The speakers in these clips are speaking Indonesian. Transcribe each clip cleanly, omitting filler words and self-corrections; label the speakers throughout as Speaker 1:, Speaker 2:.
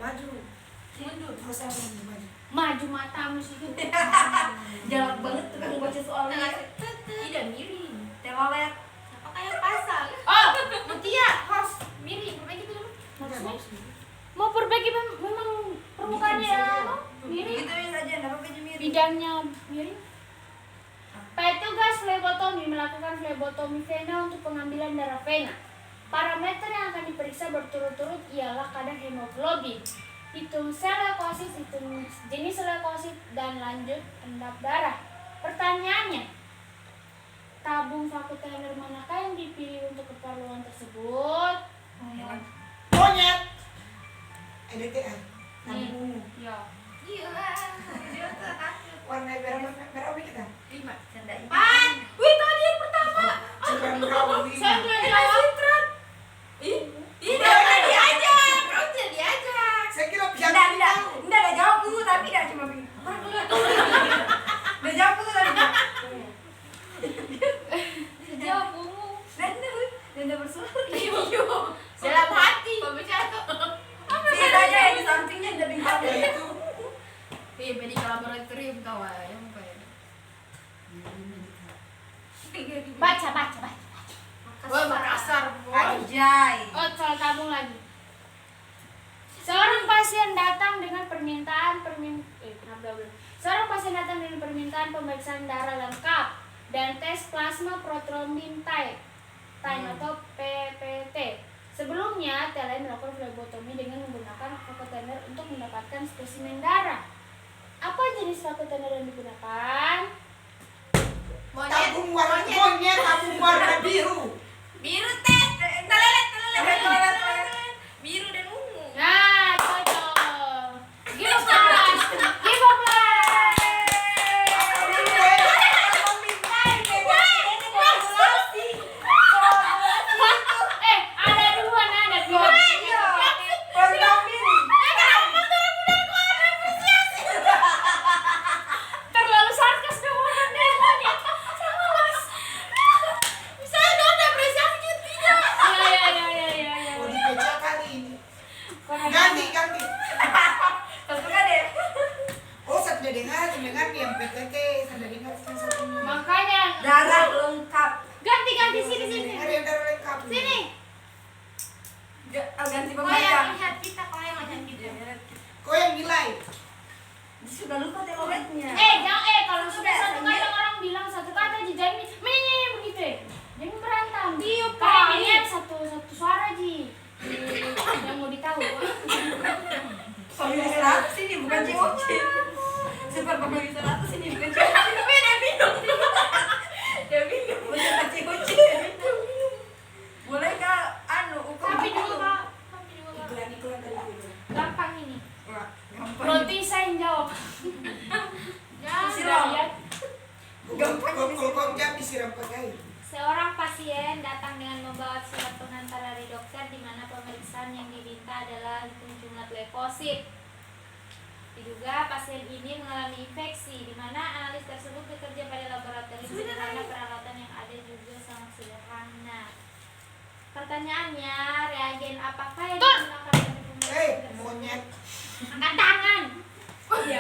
Speaker 1: maju. Mundur. Proses maju.
Speaker 2: Maju matamu sih.
Speaker 1: Galak banget tukang baca soalnya.
Speaker 3: Tidak miring.
Speaker 1: Telolet.
Speaker 3: Apa kayak pasal?
Speaker 2: Oh, Mutia, host miring, perbaiki dulu.
Speaker 1: Maksudnya
Speaker 2: Mau perbaiki memang permukaannya miring.
Speaker 1: gituin aja, enggak apa-apa aja miring.
Speaker 2: Bidangnya miring. Petugas flebotomi melakukan flebotomi vena untuk pengambilan darah vena. Parameter yang akan diperiksa berturut-turut ialah kadar hemoglobin, hitung sel leukosit, hitung jenis leukosit, dan lanjut endap darah. Pertanyaannya, tabung vakuomer manakah yang dipilih untuk keperluan tersebut?
Speaker 1: Monyet. EDTA. Tabung.
Speaker 2: Ya.
Speaker 3: Iya.
Speaker 1: Warna merah apa kita?
Speaker 3: 5. Canda.
Speaker 2: 4. Wih, tadi yang pertama.
Speaker 1: Cerah merah.
Speaker 2: Saya belum jawab.
Speaker 3: Tidak udah diajak. Kau tidak diajak.
Speaker 1: Saya kira bisa
Speaker 4: Enggak jawab dulu tapi enggak cuma begini. Udah jawab dulu tapi.
Speaker 2: Jawab ungu.
Speaker 4: Dan bersuara.
Speaker 3: Iyo.
Speaker 2: Dalam hati.
Speaker 3: Pembicara.
Speaker 4: Sisanya yang di sampingnya udah bintang.
Speaker 1: itu.
Speaker 3: Iya, medical laboratorium kawan. Yang apa ya?
Speaker 2: Baca.
Speaker 3: Wah, Makassar.
Speaker 4: Anjay.
Speaker 2: Oh, soal tabung lagi. Seorang pasien datang dengan Seorang pasien datang dengan permintaan pemeriksaan darah lengkap dan tes plasma prothrombin time atau PPT. Sebelumnya, TLN melakukan flebotomi dengan menggunakan vakuomer untuk mendapatkan spesimen darah. Apa jenis vakuomer yang digunakan?
Speaker 1: Tabung warna monyet, tabung warna biru.
Speaker 3: Biru teh. Telelet. Biru dan ungu.
Speaker 2: Nah, cocok. Give up lah. Ada dua. Terlalu sarkas dong.
Speaker 3: Bisa dong apresiasi tidak.
Speaker 2: Iya.
Speaker 1: Oh, dipecah kali ini. Ganti.
Speaker 4: Satu kan deh.
Speaker 1: Oh, saya sudah dengar yang PTT, saya dengar yang satunya.
Speaker 2: Makanya
Speaker 4: Darah lengkap.
Speaker 2: ganti sini.
Speaker 1: Ada yang darah lengkap.
Speaker 2: Sini.
Speaker 4: Ganti
Speaker 3: Kau yang
Speaker 4: pemegang.
Speaker 3: lihat kita, kau yang lihat kita.
Speaker 1: Kau yang nilai.
Speaker 4: Sudah lupa teloletnya.
Speaker 2: Kalau sudah satu kata orang bilang satu kata aja jangan begitu ya. Jangan berantem.
Speaker 4: Tiup,
Speaker 2: Kayak
Speaker 4: Pak.
Speaker 2: ini satu suara Ji. Yang mau ditahu.
Speaker 4: Pemilik 100 ini bukan COC. Super pemilik 100 ini bukan COC.
Speaker 3: Tapi dia minum.
Speaker 4: Bukan COC. Boleh kak
Speaker 2: Tapi dulu Kak.
Speaker 1: Iklan dari dulu.
Speaker 2: Gampang ini.
Speaker 4: Gampang.
Speaker 2: Roti saya yang jawab.
Speaker 4: Siram.
Speaker 2: Lihat.
Speaker 1: Kalau kau jam disiram pakai.
Speaker 2: Seorang pasien datang dengan membawa surat pengantar dari dokter di mana pemeriksaan yang diminta adalah hitung jumlah leukosit. Diduga pasien ini mengalami infeksi, di mana analis tersebut bekerja pada laboratorium sederhana, peralatan yang ada juga sangat sederhana. Pertanyaannya, reagen apakah yang digunakan untuk pemeriksaan
Speaker 1: Monyet.
Speaker 2: Angkat tangan.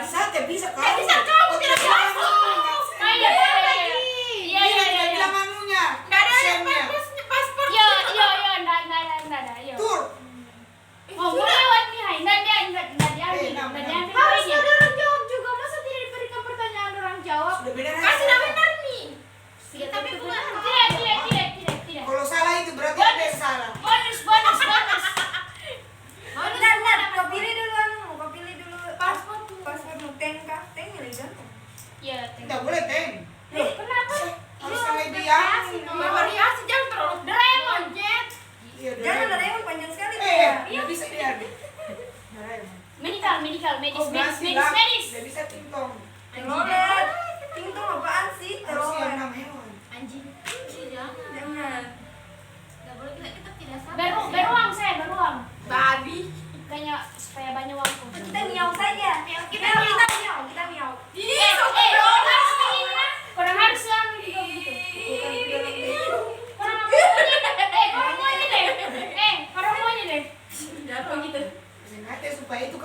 Speaker 1: Saya bisa kau.
Speaker 3: Bisa kamu tidak masuk.
Speaker 2: Iya.
Speaker 1: Bilang anunya.
Speaker 3: Enggak ada
Speaker 1: Pasiennya.
Speaker 3: paspor.
Speaker 2: Iya, enggak ada.
Speaker 1: Tur.
Speaker 2: Oh, mau lewat nih, Hai. Enggak diambil
Speaker 3: Harus
Speaker 2: aja.
Speaker 3: ada orang jawab juga. Masa tidak diberikan pertanyaan orang jawab?
Speaker 1: Sudah benar.
Speaker 3: Kasih nama benar nih. Tapi bukan.
Speaker 2: Tidak.
Speaker 1: Kalau salah itu berarti ada yang salah.
Speaker 2: Bonus.
Speaker 4: Kau pilih dulu paspor teng kah? Teng ya gantung.
Speaker 2: Iya,
Speaker 1: Tidak boleh, Teng.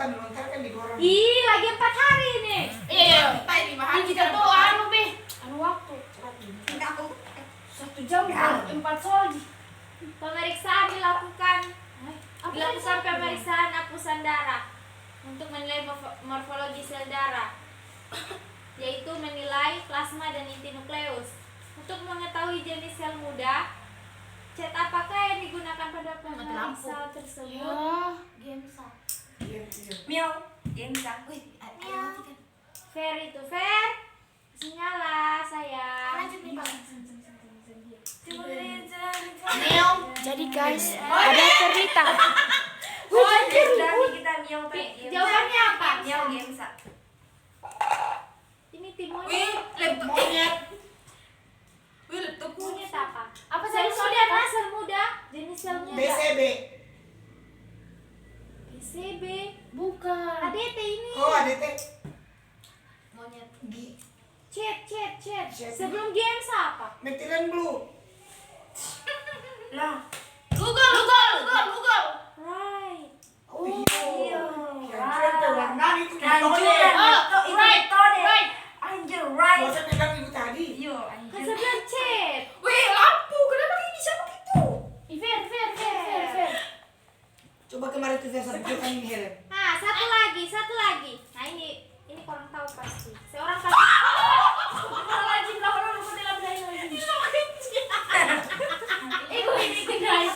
Speaker 1: kan dilontarkan di dorong.
Speaker 2: Ih, lagi 4 hari nih.
Speaker 3: Iya, kita 5 hari.
Speaker 2: Kita tuh anu Be, anu waktu
Speaker 4: Enggak aku.
Speaker 2: 1 jam
Speaker 1: Ya.
Speaker 2: 4 soal.
Speaker 3: Pemeriksaan dilakukan.
Speaker 2: Apa
Speaker 3: Dilakukan pemeriksaan hapusan darah untuk menilai morfologi sel darah, yaitu menilai plasma dan inti nukleus. Untuk mengetahui jenis sel muda, cat apakah yang digunakan pada pemeriksa tersebut?
Speaker 2: Ya.
Speaker 3: Gemsa.
Speaker 1: Iya.
Speaker 4: Miau. Gemsa.
Speaker 3: Fair itu fair. Sinyala saya.
Speaker 2: Lanjut nih, Pak.
Speaker 4: Miau.
Speaker 2: Jadi guys, ada cerita.
Speaker 4: Oh, dari kita miau tadi.
Speaker 3: Jawabannya apa?
Speaker 4: Miau Gemsa.
Speaker 3: Ini timnya.
Speaker 4: Wih, laptop.
Speaker 1: Monyet.
Speaker 4: Wih, laptop.
Speaker 3: Monyet apa?
Speaker 2: Apa
Speaker 3: Sel
Speaker 2: tadi
Speaker 3: muda,
Speaker 2: soalnya?
Speaker 3: sel muda. Jenis sel muda.
Speaker 1: BCB.
Speaker 3: PCB.
Speaker 2: Bukan.
Speaker 3: ADT ini.
Speaker 1: Oh, ADT.
Speaker 3: Monyet.
Speaker 1: Di
Speaker 3: Chat.
Speaker 1: Chat.
Speaker 3: Sebelum games apa?
Speaker 1: metilen blue.
Speaker 4: Lah.
Speaker 3: Google. Right.
Speaker 1: Oh
Speaker 4: iya.
Speaker 1: Yang tuh warna itu
Speaker 4: Anjir,
Speaker 1: metode.
Speaker 4: itu metode.
Speaker 3: Right.
Speaker 4: Anjir, right.
Speaker 1: Masa bilang ibu tadi.
Speaker 4: Iya,
Speaker 3: Kan
Speaker 4: anjir.
Speaker 3: sebelah chat.
Speaker 4: Wih, lampu. Kenapa ini bisa begitu?
Speaker 3: Fair.
Speaker 1: Coba kemarin tuh saya sampaikan ini Helen.
Speaker 3: Nah, satu lagi. Nah, ini kurang tahu pasti. Seorang pasti.
Speaker 2: Lajim lah orang lupa dalam daya lagi.
Speaker 3: Ini guys.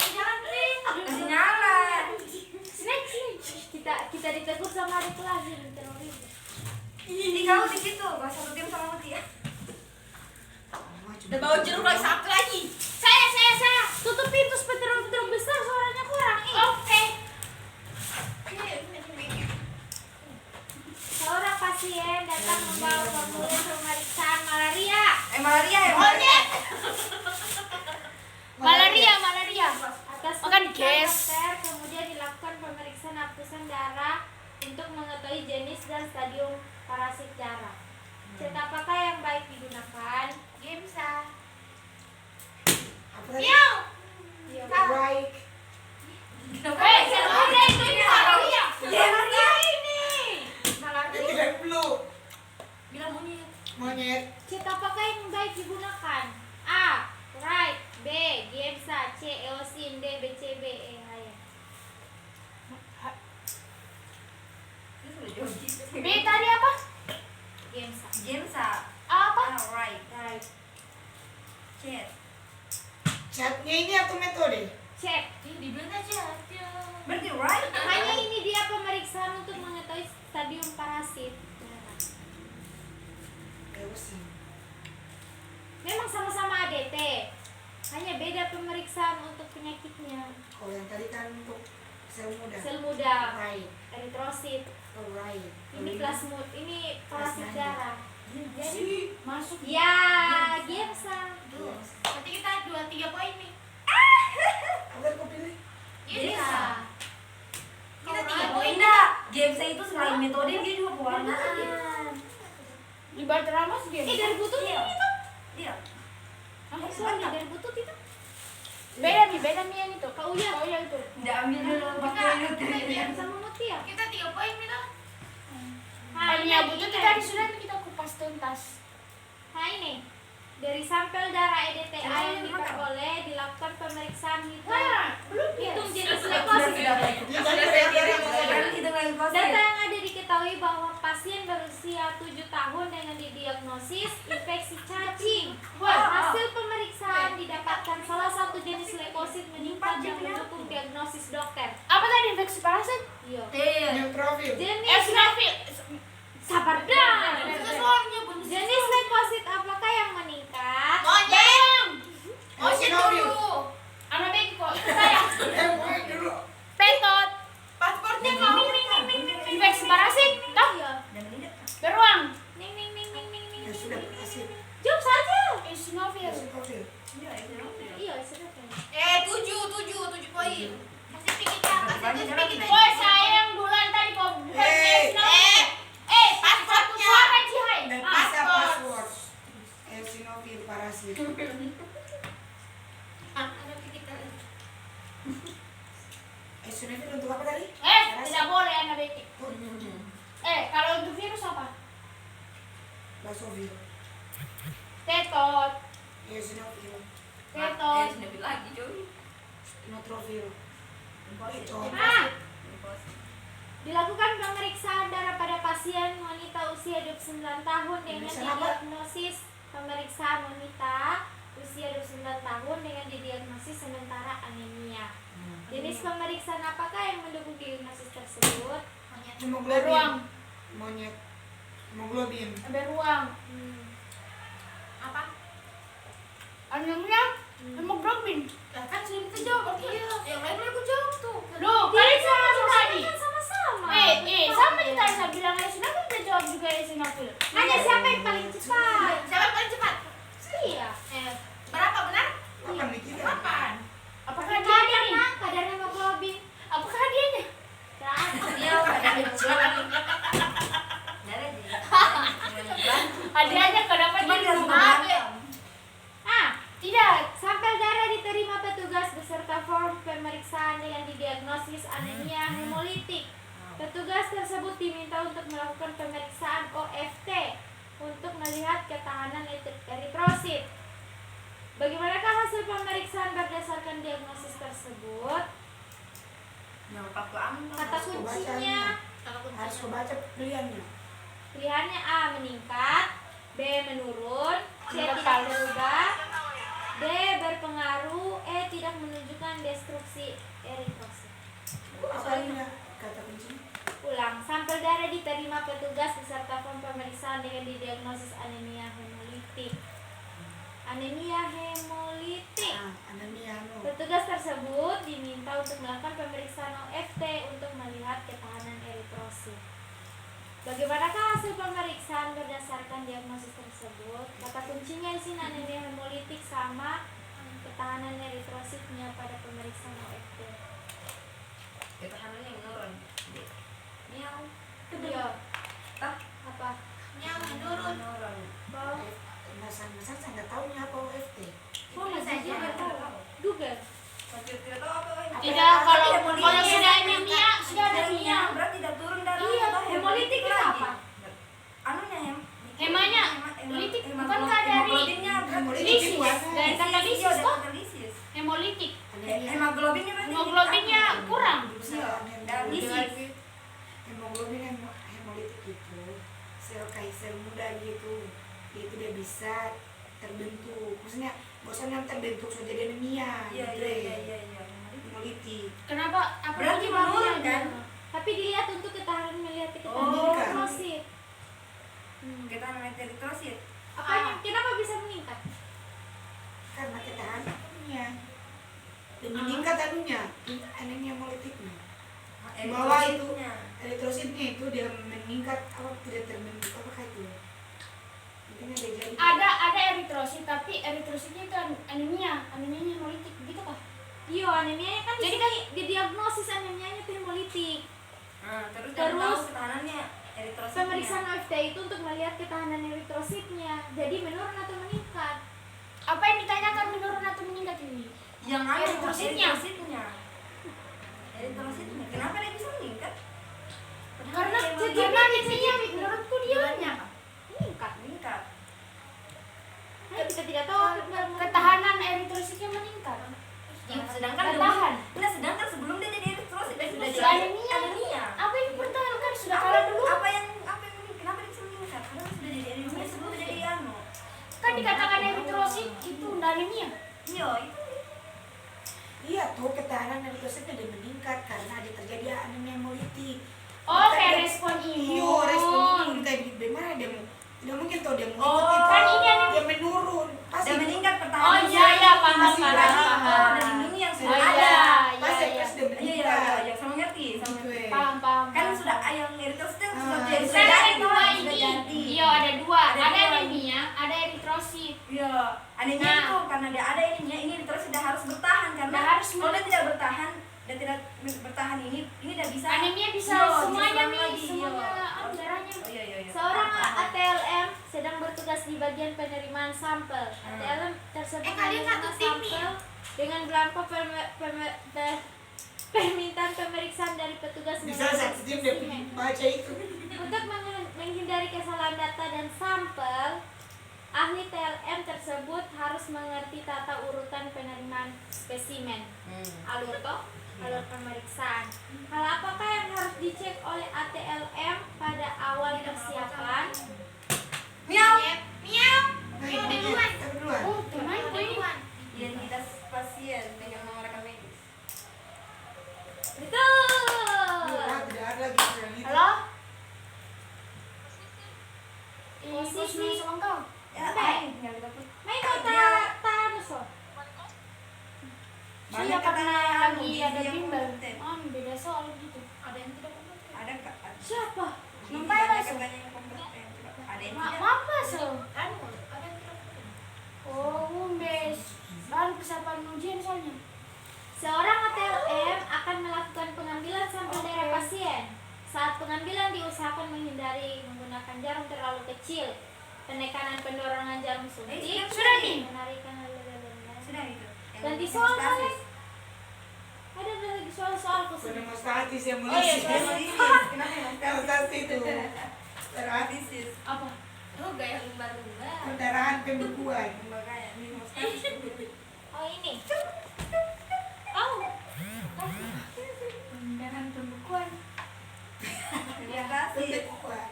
Speaker 4: Kasih nyala.
Speaker 3: Snack. Kita ditegur sama adik kelas ini teroris.
Speaker 4: Ini kamu di situ, gak satu tim sama Mutia.
Speaker 1: Udah
Speaker 3: bawa jeruk lagi satu lagi. Saya. Tutup pintu supaya terlalu besar suaranya kurang. Oke. Seorang pasien datang membawa formulir pemeriksaan malaria.
Speaker 4: Malaria ya?
Speaker 3: Monyet.
Speaker 2: Malaria.
Speaker 3: Atas
Speaker 2: Makan
Speaker 3: perintah
Speaker 2: gas.
Speaker 3: dokter, kemudian dilakukan pemeriksaan hapusan darah untuk mengetahui jenis dan stadium parasit darah. Cat apakah yang baik digunakan? Gemsa.
Speaker 1: Apa tadi?
Speaker 3: Iya.
Speaker 1: Right.
Speaker 3: Sel muda itu ini malaria. Malaria ini.
Speaker 1: Metilen blue.
Speaker 3: Bilang monyet.
Speaker 1: Monyet.
Speaker 3: Cat apakah yang baik digunakan? A. Right. B. Gemsa. C. Eosin. D. BCB. E. Hayat.
Speaker 2: B tadi apa?
Speaker 3: Gemsa.
Speaker 4: Gemsa.
Speaker 2: Apa?
Speaker 4: Right.
Speaker 3: Right.
Speaker 4: Chat.
Speaker 1: Catnya ini atau metode?
Speaker 3: Cek. Dibilang aja.
Speaker 4: Berarti right?
Speaker 3: Hanya ini dia pemeriksaan untuk mengetahui stadium parasit.
Speaker 1: Eosin.
Speaker 3: Memang sama-sama ADT. Hanya beda pemeriksaan untuk penyakitnya.
Speaker 1: Kalau yang tadi kan untuk sel muda.
Speaker 3: Sel muda,
Speaker 1: Right.
Speaker 3: eritrosit.
Speaker 1: Right.
Speaker 3: Ini plasmid, ini parasit darah.
Speaker 1: Jadi
Speaker 2: Masuk.
Speaker 3: Ya, Gemsa.
Speaker 2: Berarti kita 2-3 poin nih.
Speaker 1: apa kau pilih?
Speaker 3: Gemsa.
Speaker 2: Kita 3
Speaker 4: Oh
Speaker 2: poin.
Speaker 4: enggak, Gemsa itu selain metode dia juga pewarnaan.
Speaker 2: Di Badramas game.
Speaker 3: Dari butut ini tuh.
Speaker 4: Iya.
Speaker 3: Sorry, dari butut itu.
Speaker 2: Beda nih yang itu.
Speaker 3: Kau ya.
Speaker 2: Kau yang itu.
Speaker 4: Udah ambil dulu waktu
Speaker 3: Kita sama Mutia.
Speaker 2: Kita 3 poin nih lah.
Speaker 3: Nah,
Speaker 2: Palingnya
Speaker 3: ini
Speaker 2: butuh
Speaker 3: ini.
Speaker 2: tadi sudah kita kupas tuntas.
Speaker 3: Nah ini dari sampel darah EDTA yang diperoleh dilakukan pemeriksaan hitung jenis leukosit.
Speaker 1: Dia tadi teriak-teriak.
Speaker 4: kita lagi pas.
Speaker 3: Data yang ada diketahui bahwa pasien berusia 7 tahun dengan didiagnosis infeksi cacing. Hasil pemeriksaan didapatkan salah satu jenis leukosit meningkat yang mendukung diagnosis dokter.
Speaker 2: Apa tadi infeksi parasit?
Speaker 3: Iya.
Speaker 1: Neutrofil.
Speaker 3: Jenis
Speaker 2: Eosinophil.
Speaker 3: sabar dah. Jenis leukosit apakah yang meningkat?
Speaker 1: Eosinofil.
Speaker 2: Anak baik kok. Itu saya.
Speaker 1: Monyet dulu.
Speaker 2: Petot.
Speaker 3: Pasportnya
Speaker 2: Infeksi parasit. Toh?
Speaker 3: Iya.
Speaker 2: Beruang.
Speaker 3: Ning ning ning ning ning ning.
Speaker 1: Ya sudah berhasil.
Speaker 3: Jawab saja.
Speaker 2: Eosinophil.
Speaker 1: Eosinofil.
Speaker 3: Iya, sudah kan.
Speaker 2: 7 poin.
Speaker 3: Masih pikir kita.
Speaker 2: Woi, saya yang duluan tadi kok bukan
Speaker 1: Eh.
Speaker 2: eosinophil. Satu suara Cihai.
Speaker 1: Bisa password. Eosinofil parasit. eosinofil untuk apa tadi?
Speaker 2: Tidak boleh anabetik. Kalau untuk virus apa?
Speaker 1: Basofil,
Speaker 2: Tetot.
Speaker 1: eosinofil,
Speaker 2: Tetot.
Speaker 4: Sini lagi Joy.
Speaker 1: notrofil, itu.
Speaker 3: Dilakukan pemeriksaan darah pada pasien wanita usia 29 tahun dengan
Speaker 1: Pemeriksaan apa?
Speaker 3: didiagnosis sementara anemia. Jenis pemeriksaan apakah yang mendukung diagnosis tersebut?
Speaker 1: Hemoglobin,
Speaker 2: Beruang.
Speaker 1: monyet, hemoglobin,
Speaker 2: Beruang.
Speaker 3: Apa?
Speaker 2: Anemia. Hemoglobin.
Speaker 3: Kan sudah kita jawab. Iya. Yang lain boleh aku jawab tuh.
Speaker 2: Loh, kalian sama tadi.
Speaker 3: Kan sama-sama.
Speaker 2: Sama kita saya bilang eosinofil kita jawab juga eosinofil.
Speaker 3: Hanya siapa yang paling cepat?
Speaker 4: Siapa yang paling cepat?
Speaker 3: Iya.
Speaker 4: Berapa benar?
Speaker 1: apa nih kita?
Speaker 4: Apaan?
Speaker 2: Apakah hadiahnya nih?
Speaker 3: Kadar hemoglobin.
Speaker 2: Apakah hadiahnya?
Speaker 4: Dia pada kecil.
Speaker 2: Hadiahnya kau dapat
Speaker 4: Cuma
Speaker 2: di
Speaker 4: dia
Speaker 2: rumah.
Speaker 3: Tidak. Sampel darah diterima petugas beserta form pemeriksaan dengan didiagnosis anemia hemolitik. Petugas tersebut diminta untuk melakukan pemeriksaan OFT untuk melihat ketahanan eritrosit. Bagaimanakah hasil pemeriksaan berdasarkan diagnosis tersebut? Kata kuncinya
Speaker 1: Harus kau baca pilihannya.
Speaker 3: pilihannya A meningkat, B menurun, C tidak berubah, D berpengaruh, E tidak menunjukkan destruksi eritrosit.
Speaker 1: Apa ini ya? Kata kuncinya?
Speaker 3: Ulang, sampel darah diterima petugas beserta form pemeriksaan dengan didiagnosis anemia hemolitik. Anemia hemolitik.
Speaker 1: Anemia no.
Speaker 3: Petugas tersebut diminta untuk melakukan pemeriksaan OFT untuk melihat ketahanan eritrosit. Bagaimanakah hasil pemeriksaan berdasarkan diagnosis tersebut? Kata kuncinya di sini anemia hemolitik sama ketahanan eritrositnya pada pemeriksaan OFT.
Speaker 4: Ketahanannya menurun. Miau.
Speaker 3: Iya. Apa?
Speaker 4: Miau menurun.
Speaker 3: Bau.
Speaker 1: Masa saya nggak tahu nih apa OFT.
Speaker 3: Oh, masih juga tahu. Google.
Speaker 4: Tidak tahu apa OFT.
Speaker 2: Tidak, kalau sudah anemia, sudah anemia.
Speaker 4: Berarti tidak turun darah.
Speaker 3: Iya, hemolitik itu apa?
Speaker 4: Anunya
Speaker 2: Hemanya, hemolitik bukankah dari
Speaker 4: hemoglobinnya
Speaker 2: lisis? Dari kata lisis toh?
Speaker 4: lisis.
Speaker 2: Hemolitik.
Speaker 4: Hemoglobinnya berarti
Speaker 2: Hemoglobinnya kurang.
Speaker 1: Lisis. Hemoglobin hemolitik itu sel kayak sel muda gitu. Itu dia bisa terbentuk. Maksudnya bosannya terbentuk sudah jadi anemia.
Speaker 4: Iya.
Speaker 1: Hemolitik.
Speaker 2: Kenapa? Apa
Speaker 4: Berarti menurun kan?
Speaker 3: Tapi dilihat untuk ketahanan melihat ketahanan
Speaker 1: Oh.
Speaker 3: eritrosit.
Speaker 4: Ketahanan eritrosit.
Speaker 3: Apanya? Kenapa bisa meningkat?
Speaker 1: Karena ketahanan anemia. Dan meningkat anunya, anemia hemolitiknya. Di bawah itu eritrositnya itu dia meningkat apa tidak terbentuk apakah itu? Mungkin ada jadi.
Speaker 2: Ada eritrosit, tapi eritrositnya itu anemianya hemolitik, begitu kah?
Speaker 3: Iya, anemianya kan jadi kan didiagnosis anemianya itu hemolitik.
Speaker 4: Terus
Speaker 3: Terus
Speaker 4: ketahanannya eritrosit.
Speaker 3: Pemeriksaan OFT itu untuk melihat ketahanan eritrositnya. Jadi menurun atau meningkat?
Speaker 2: Apa yang ditanyakan menurun atau meningkat ini?
Speaker 4: Yang
Speaker 2: Eritrositnya.
Speaker 4: Eritrositnya. Kenapa dia bisa meningkat?
Speaker 2: Karena anemianya menurutku dia
Speaker 3: Meningkat.
Speaker 4: Meningkat.
Speaker 3: Nah, kita tidak tahu
Speaker 2: ketahanan eritrositnya meningkat.
Speaker 4: Sedangkan
Speaker 2: Bertahan.
Speaker 4: sedangkan sebelum dia jadi eritrosit dia sudah
Speaker 2: Sudah
Speaker 4: jadi
Speaker 2: anemia. Apa yang bertahan kan sudah kalah dulu?
Speaker 4: Apa yang kenapa dia bisa meningkat? Karena sudah jadi eritrosit sebelum jadi anu.
Speaker 2: Kan dikatakan eritrosit itu anemia.
Speaker 4: Iya, itu.
Speaker 1: Iya tuh ketahanan eritrositnya dia meningkat karena ada terjadi anemia hemolitik.
Speaker 2: Oh, kayak respon imun.
Speaker 1: Iya, respon imun kayak bagaimana dia mau tidak mungkin tuh dia meningkat
Speaker 2: Oh,
Speaker 1: itu.
Speaker 2: kan ini
Speaker 1: dia menurun. Pasti
Speaker 4: Dia meningkat
Speaker 2: Oh
Speaker 4: pertahanan.
Speaker 2: iya, paham.
Speaker 4: Dan lindungi yang sudah
Speaker 2: Oh,
Speaker 4: ada.
Speaker 2: iya.
Speaker 1: Pasti pasti dia meningkat.
Speaker 4: Iya, sama ngerti, sama
Speaker 1: Gitu
Speaker 4: ngerti.
Speaker 1: ya.
Speaker 2: Paham.
Speaker 4: Kan sudah yang eritrosit kan sudah
Speaker 1: Ah.
Speaker 4: jadi
Speaker 2: Sekarang ada dua
Speaker 4: sudah
Speaker 2: ini.
Speaker 4: jadi.
Speaker 2: Iya, ada dua.
Speaker 4: Ada
Speaker 2: Ada
Speaker 4: dua.
Speaker 2: anemia, ada eritrosit.
Speaker 4: Iya, anemia
Speaker 2: Nah.
Speaker 4: itu karena dia ada ininya, ini terus sudah harus bertahan karena
Speaker 2: Sudah harus
Speaker 4: kalau dia tidak bertahan dan tidak bertahan ini tidak bisa.
Speaker 2: Anemia bisa
Speaker 4: Iya,
Speaker 2: semuanya
Speaker 4: bisa
Speaker 2: nih,
Speaker 4: lagi,
Speaker 2: semuanya
Speaker 4: iya.
Speaker 2: darahnya.
Speaker 4: Oh iya.
Speaker 3: Seorang ATLM sedang bertugas di bagian penerimaan sampel. ATLM tersebut
Speaker 2: kalian
Speaker 3: menerima
Speaker 2: satu tim nih.
Speaker 3: sampel dengan belangko permintaan pemeriksaan petugas
Speaker 1: Bisa satu tim dia
Speaker 3: spesimen.
Speaker 1: baca itu.
Speaker 3: Untuk menghindari kesalahan data dan sampel, ahli TLM tersebut harus mengerti tata urutan penerimaan spesimen. Alur pemeriksaan. Hal apakah yang harus dicek oleh ATLM pada awal persiapan?
Speaker 4: Miau.
Speaker 1: Nah, ini dia, duluan.
Speaker 2: Oh, teman ini.
Speaker 4: Identitas pasien dengan nomor rekam medis.
Speaker 3: Betul.
Speaker 1: Ah, tidak ada lagi yang itu.
Speaker 2: Halo?
Speaker 3: Posisi.
Speaker 2: Selangkau.
Speaker 4: Ya,
Speaker 3: Oke.
Speaker 4: tinggal dapet.
Speaker 3: Main kota Tanuso.
Speaker 4: Banyak
Speaker 2: Iya, karena
Speaker 4: kata
Speaker 2: lagi
Speaker 4: gizi
Speaker 2: ada
Speaker 4: yang
Speaker 2: bimbel.
Speaker 4: kompeten.
Speaker 2: Beda soal gitu. Ada yang tidak kompeten.
Speaker 4: Ada Kak.
Speaker 3: Siapa?
Speaker 4: Ini
Speaker 2: Nampai
Speaker 4: banyak
Speaker 2: masuk.
Speaker 4: katanya yang kompeten. Ada yang
Speaker 2: Ma
Speaker 4: tidak.
Speaker 2: apa so? Oh, umbes. Bahan persiapan ujian soalnya.
Speaker 3: Seorang ATLM akan melakukan pengambilan sampel darah pasien. Saat pengambilan diusahakan menghindari menggunakan jarum terlalu kecil, penekanan pendorongan jarum suntik,
Speaker 2: sudah nih.
Speaker 3: menarikan
Speaker 4: Sudah itu. Yang
Speaker 3: ganti
Speaker 4: hemostasis.
Speaker 3: soal kali. Ada lagi soal-soal
Speaker 1: Sudah
Speaker 3: khusus.
Speaker 1: hemostatis yang
Speaker 2: Oh iya,
Speaker 1: mulisi.
Speaker 4: Hemostasis. Kenapa
Speaker 1: Hemostatis itu.
Speaker 4: Hemostasis.
Speaker 2: Apa?
Speaker 3: Oh, gaya lumba-lumba.
Speaker 1: Pendarahan pembekuan.
Speaker 4: Makanya ini hemostasis.
Speaker 3: Oh, ini. Oh,
Speaker 2: Pendarahan pembekuan.
Speaker 4: Hemostasis.
Speaker 1: Pembekuan.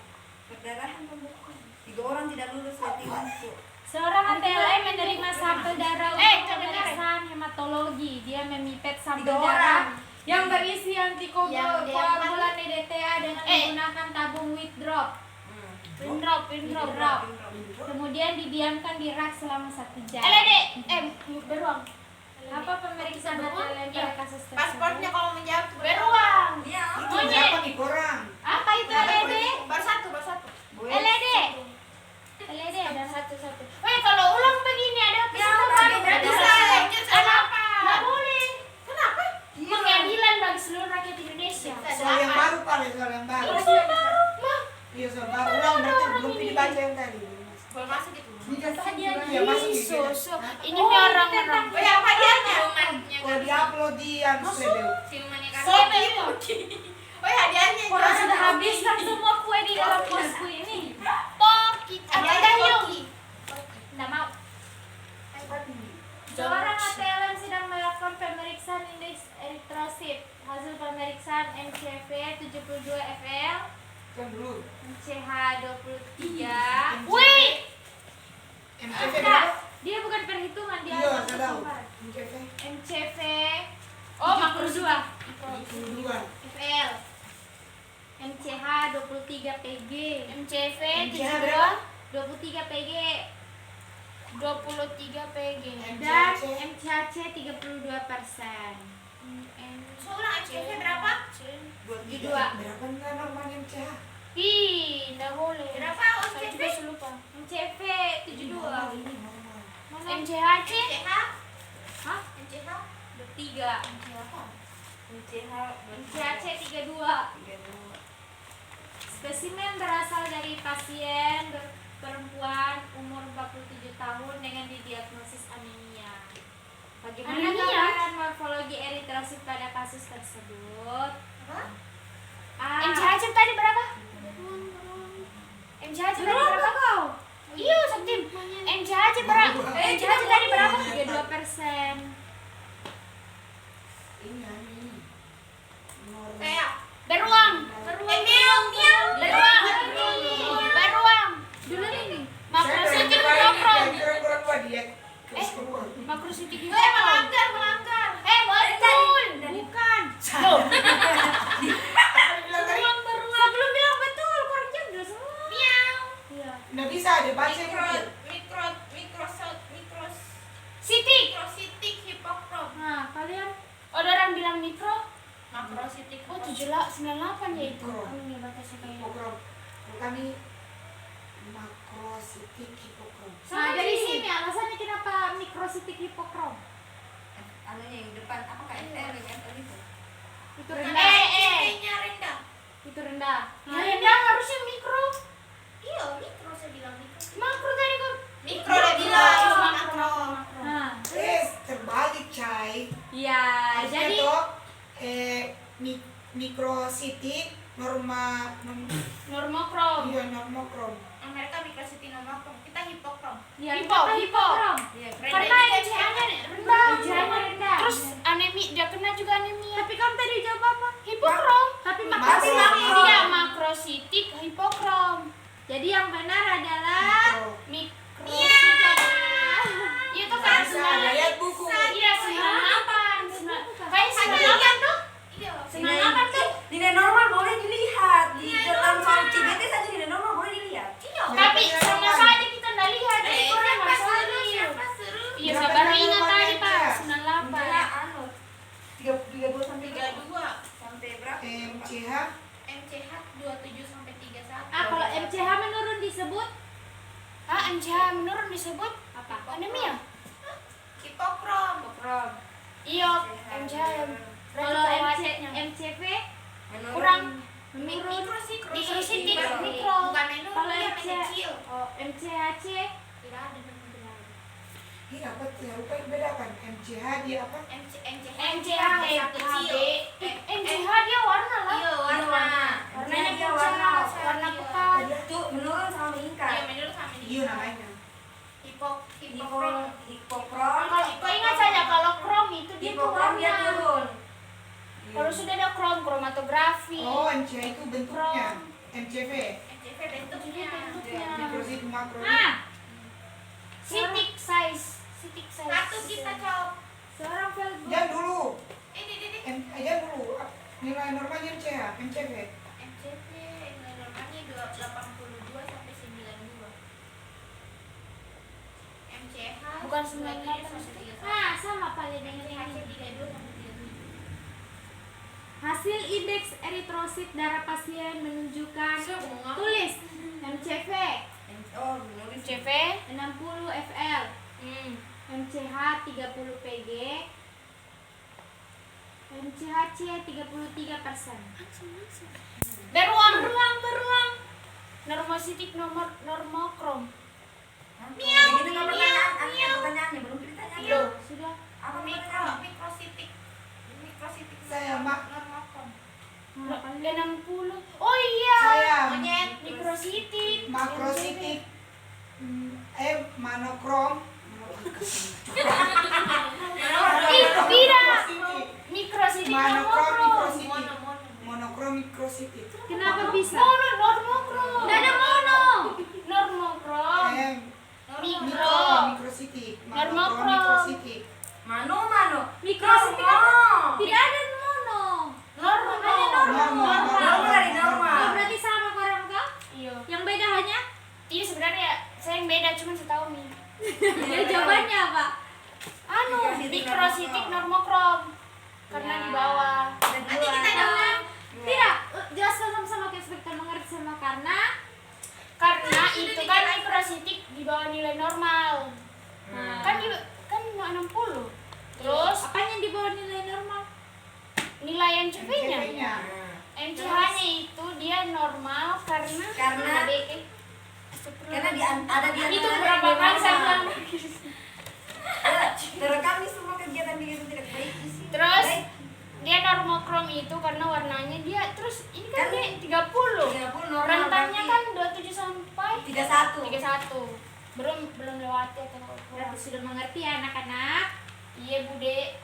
Speaker 4: Perdarahan pembekuan. 3 orang tidak lulus latihan tuh.
Speaker 3: seorang ATLM menerima sampel darah untuk
Speaker 2: coba
Speaker 3: pemeriksaan hematologi. Dia memipet sampel
Speaker 4: 3
Speaker 3: darah
Speaker 4: orang.
Speaker 3: yang berisi
Speaker 2: Yang
Speaker 3: antikoagulan DTA dengan menggunakan tabung withdraw. Windrop. Kemudian didiamkan di rak selama 1 jam.
Speaker 2: Beruang.
Speaker 3: Apa pemeriksaan ATLM pada kasus tersebut?
Speaker 5: Pasportnya kalau menjawab
Speaker 2: Beruang.
Speaker 4: Iya.
Speaker 1: Itu berapa nih korang?
Speaker 3: Apa itu LED?
Speaker 5: baru satu.
Speaker 3: LED. LED ada satu-satu.
Speaker 2: Weh, kalau ulang begini ada peserta baru.
Speaker 4: nggak
Speaker 2: Bisa.
Speaker 4: bisa.
Speaker 5: Lanjut apa?
Speaker 2: Nggak boleh.
Speaker 5: Kenapa?
Speaker 2: Pengadilan bagi seluruh rakyat Indonesia.
Speaker 1: Soal yang baru Pak, soal yang baru. Iya, soal baru. Ulang berarti belum dibaca yang tadi.
Speaker 5: Kalau masuk gitu.
Speaker 1: Iya, masuk di sini.
Speaker 2: Ini nih orang-orang.
Speaker 5: Oh ya, apa hadiahnya?
Speaker 1: Kalau diupload di yang Slebel.
Speaker 2: Slebel itu.
Speaker 5: Oh ya, hadiahnya.
Speaker 3: Orang sudah habiskan semua kue di dalam posku ini.
Speaker 2: Pokit. Ada yuk.
Speaker 3: Nggak mau. Seorang ATLM sedang melakukan pemeriksaan indeks eritrosit. Hasil pemeriksaan MCV 72 FL,
Speaker 1: Kan dulu.
Speaker 3: MCH 23.
Speaker 2: Wih.
Speaker 1: MCV
Speaker 3: Enggak,
Speaker 1: berapa?
Speaker 3: dia bukan perhitungan, dia
Speaker 1: Iya,
Speaker 3: langsung
Speaker 1: saya tahu.
Speaker 3: keluar.
Speaker 1: MCV
Speaker 3: MCV
Speaker 2: Oh, makro
Speaker 3: 72
Speaker 1: 22.
Speaker 3: FL, MCH 23 PG,
Speaker 2: MCV
Speaker 1: MCH berapa?
Speaker 3: 23 PG,
Speaker 2: 23 PG.
Speaker 3: dan
Speaker 1: MCH.
Speaker 3: MCHC 32%.
Speaker 5: Seorang MCV berapa?
Speaker 3: 72.
Speaker 1: Berapa nih normalnya MCH?
Speaker 2: Ih, nggak boleh.
Speaker 5: Berapa
Speaker 2: Saya
Speaker 5: MCV?
Speaker 2: juga lupa.
Speaker 3: MCV 72.
Speaker 1: Ini normal.
Speaker 3: Mana?
Speaker 2: MCHC.
Speaker 5: MCH?
Speaker 3: Hah?
Speaker 5: MCH?
Speaker 3: 23.
Speaker 4: MCH
Speaker 3: MCHC 32.
Speaker 4: 32.
Speaker 3: Spesimen berasal dari pasien perempuan umur 47 tahun dengan didiagnosis anemia. Bagaimana
Speaker 2: Anemia?
Speaker 3: gambaran morfologi eritrosit pada kasus tersebut? A.
Speaker 2: MCHC tadi berapa? MCHC tadi berapa?
Speaker 3: kau?
Speaker 2: Iya, Sabtim. MCHC berapa? MCHC tadi berapa?
Speaker 3: 32%.
Speaker 1: Ini. Normal.
Speaker 5: Kayak
Speaker 2: Beruang.
Speaker 5: meong.
Speaker 2: Beruang. Beruang.
Speaker 3: Dulu ini.
Speaker 2: Makrositik hipokrom.
Speaker 1: Kurang buat dia. Terus keluar.
Speaker 2: Makrositik
Speaker 5: Eh,
Speaker 2: hipokrom.
Speaker 5: melanggar.
Speaker 2: Betul.
Speaker 3: Bukan.
Speaker 2: Loh.
Speaker 3: Beruang. Sebelum bilang betul, kurang jam semua.
Speaker 5: Miau.
Speaker 3: Iya.
Speaker 1: Nggak bisa dibaca
Speaker 2: Sitik.
Speaker 5: mikrositik hipokrom.
Speaker 3: Nah, kalian
Speaker 2: Ada orang bilang mikro.
Speaker 5: Makrositik.
Speaker 2: Oh, 98 ya itu.
Speaker 1: Mikro.
Speaker 2: Ini batasnya kayak.
Speaker 1: hipokrom. Kami makrositik hipokrom.
Speaker 3: Nah, dari sini alasannya kenapa mikrositik hipokrom.
Speaker 4: Anunya yang depan apa kayak FL itu?
Speaker 3: Itu rendah.
Speaker 5: MCV-nya rendah.
Speaker 3: Itu rendah.
Speaker 2: Nah, rendah harusnya mikro.
Speaker 5: Iya, mikro saya bilang mikro.
Speaker 2: Makro tadi kok.
Speaker 5: Mikro dia bilang.
Speaker 2: Makro.
Speaker 3: Nah,
Speaker 1: Terbalik cai.
Speaker 3: iya,
Speaker 1: Harusnya
Speaker 3: jadi
Speaker 1: toh mikrositik,
Speaker 2: normokrom.
Speaker 1: iya normokrom.
Speaker 5: Mereka mikrositi nomokrom, kita hipokrom.
Speaker 3: Ya,
Speaker 2: Hipo.
Speaker 3: hipokrom.
Speaker 5: Iya,
Speaker 2: Karena MCH-nya rendah.
Speaker 3: MCH-nya rendah.
Speaker 2: Terus dia kena juga anemia.
Speaker 3: Tapi kamu tadi jawab apa?
Speaker 2: Hipokrom.
Speaker 3: Tapi
Speaker 1: Makro.
Speaker 3: makro.
Speaker 2: Dia makrositik hipokrom.
Speaker 3: Jadi yang benar adalah
Speaker 1: Mikro.
Speaker 2: Mikrositik. Itu kan
Speaker 1: Bisa ada lihat buku.
Speaker 2: Iya 98. Kayak 98 tuh.
Speaker 5: Iya.
Speaker 2: 98 tuh.
Speaker 4: Nilai normal boleh dilihat di dalam soal CBT saja nilai normal boleh dilihat.
Speaker 5: Iya.
Speaker 2: Tapi sama saja kita nggak lihat. Jadi orang
Speaker 5: Siapa
Speaker 2: nggak
Speaker 5: suruh?
Speaker 2: suruh.
Speaker 5: Siapa suruh?
Speaker 2: Iya,
Speaker 1: Berapa
Speaker 2: sabar
Speaker 1: nilai
Speaker 2: ingat tadi
Speaker 1: normalnya,
Speaker 2: Pak.
Speaker 1: Cak?
Speaker 2: 98.
Speaker 4: 30 sampai
Speaker 5: 32.
Speaker 4: sampai berapa?
Speaker 1: MCH
Speaker 5: MCH 27 sampai 31.
Speaker 3: kalau MCH menurun disebut
Speaker 2: MCH menurun disebut
Speaker 3: apa?
Speaker 2: anemia.
Speaker 5: Hipokrom.
Speaker 3: Hipokrom.
Speaker 2: Iya, MCH yang
Speaker 3: Kalau MCV
Speaker 2: kurang
Speaker 3: menurun.
Speaker 2: mikrositik
Speaker 3: Mikro.
Speaker 2: mikro.
Speaker 5: Bukan menurun,
Speaker 3: Kalau
Speaker 5: dia
Speaker 3: MC,
Speaker 5: mengecil.
Speaker 3: MCHC
Speaker 5: Tidak ada tidak ada.
Speaker 1: ini apa ya lupa yang bedakan MCH dia apa?
Speaker 5: MCH
Speaker 2: MCH
Speaker 5: yang kecil.
Speaker 2: MCH dia warna lah.
Speaker 5: Iya, warna.
Speaker 2: Warnanya
Speaker 4: Dia
Speaker 2: pucat,
Speaker 4: warna.
Speaker 2: warna pekat.
Speaker 4: Itu menurun sama
Speaker 5: Iya,
Speaker 4: meningkat.
Speaker 5: menurut sama ini.
Speaker 1: Iya namanya.
Speaker 5: Hipokrom.
Speaker 4: Hipokrom.
Speaker 2: Kalau ingat saja kalau krom itu dia tuh
Speaker 4: Hipokrom dia
Speaker 2: warna.
Speaker 4: turun.
Speaker 2: Kalau sudah ada kromatografi.
Speaker 1: Oh MCH itu bentuknya. MCV
Speaker 5: MCV bentuknya.
Speaker 1: mikrositik makro.
Speaker 2: Sitik size.
Speaker 5: Satu kita coba.
Speaker 3: seorang Velbot.
Speaker 1: Jangan dulu.
Speaker 5: Ini.
Speaker 1: Jangan dulu. Nilai normalnya MCH, MCV.
Speaker 5: MCV nilai normalnya 82 sampai 92. MCH
Speaker 2: Bukan
Speaker 5: 27
Speaker 2: 98.
Speaker 5: sampai 31.
Speaker 3: Sama paling dengan
Speaker 5: MCH
Speaker 3: ini.
Speaker 5: 32 sampai 37.
Speaker 3: Hasil indeks eritrosit darah pasien menunjukkan tulis MCV
Speaker 4: Oh, menurun.
Speaker 2: CV
Speaker 3: 60 FL, MCH 30 PG, MCHC 33%.
Speaker 2: beruang. Normositik normokrom.
Speaker 4: Begitu nggak pertanyaannya belum ditanya.
Speaker 2: Loh, sudah.
Speaker 4: Apa
Speaker 5: Mikrositik
Speaker 1: Saya, Mak.
Speaker 5: normokrom.
Speaker 2: 60. Oh iya.
Speaker 1: Saya
Speaker 5: Monyet.
Speaker 2: Mikrositik.
Speaker 1: makrositik. Monokrom.
Speaker 2: Tidak. Mikrositik
Speaker 1: Monokrom
Speaker 2: normokrom.
Speaker 1: mikrositik. Monokrom mikrositik.
Speaker 3: Kenapa bisa?
Speaker 2: Normokrom.
Speaker 3: Tidak ada mono.
Speaker 2: Normokrom.
Speaker 1: Mikro mikrositik.
Speaker 2: Normokrom.
Speaker 1: mikrositik.
Speaker 4: Mano.
Speaker 3: Mikrositik
Speaker 4: Normal.
Speaker 3: tidak ada mono.
Speaker 1: Normal.
Speaker 4: dari normal.
Speaker 3: Oh, berarti sama orang tua?
Speaker 2: Iya.
Speaker 3: Yang beda hanya?
Speaker 2: Iya sebenarnya saya yang beda cuma setahu nih.
Speaker 3: Ya, jawabannya apa?
Speaker 2: Mikrositik normokrom. Karena di bawah.
Speaker 5: Nanti kita dengar.
Speaker 3: Tidak, jelaskan sama-sama ke kita mengerti sama karena
Speaker 2: itu kan mikrositik di bawah nilai normal. Kan 60. Terus
Speaker 3: apanya di bawah nilai normal?
Speaker 2: nilai MCV-nya.
Speaker 1: MCV-nya.
Speaker 2: MCH-nya itu dia normal karena
Speaker 4: Ada di
Speaker 2: itu
Speaker 4: antara
Speaker 2: berapa
Speaker 4: yang
Speaker 2: kali saya
Speaker 4: normal.
Speaker 2: bilang.
Speaker 4: Terekam nih semua kegiatan dia itu tidak baik.
Speaker 2: Terus
Speaker 4: Baik.
Speaker 2: dia normokrom itu karena warnanya dia terus ini kan
Speaker 4: Kan
Speaker 2: dia 30.
Speaker 4: 30 normal.
Speaker 2: Rentannya
Speaker 4: berarti
Speaker 2: kan 27 sampai
Speaker 4: 31.
Speaker 2: 31. Belum lewati atau
Speaker 3: Berarti sudah mengerti ya anak-anak.
Speaker 2: Iya Bude.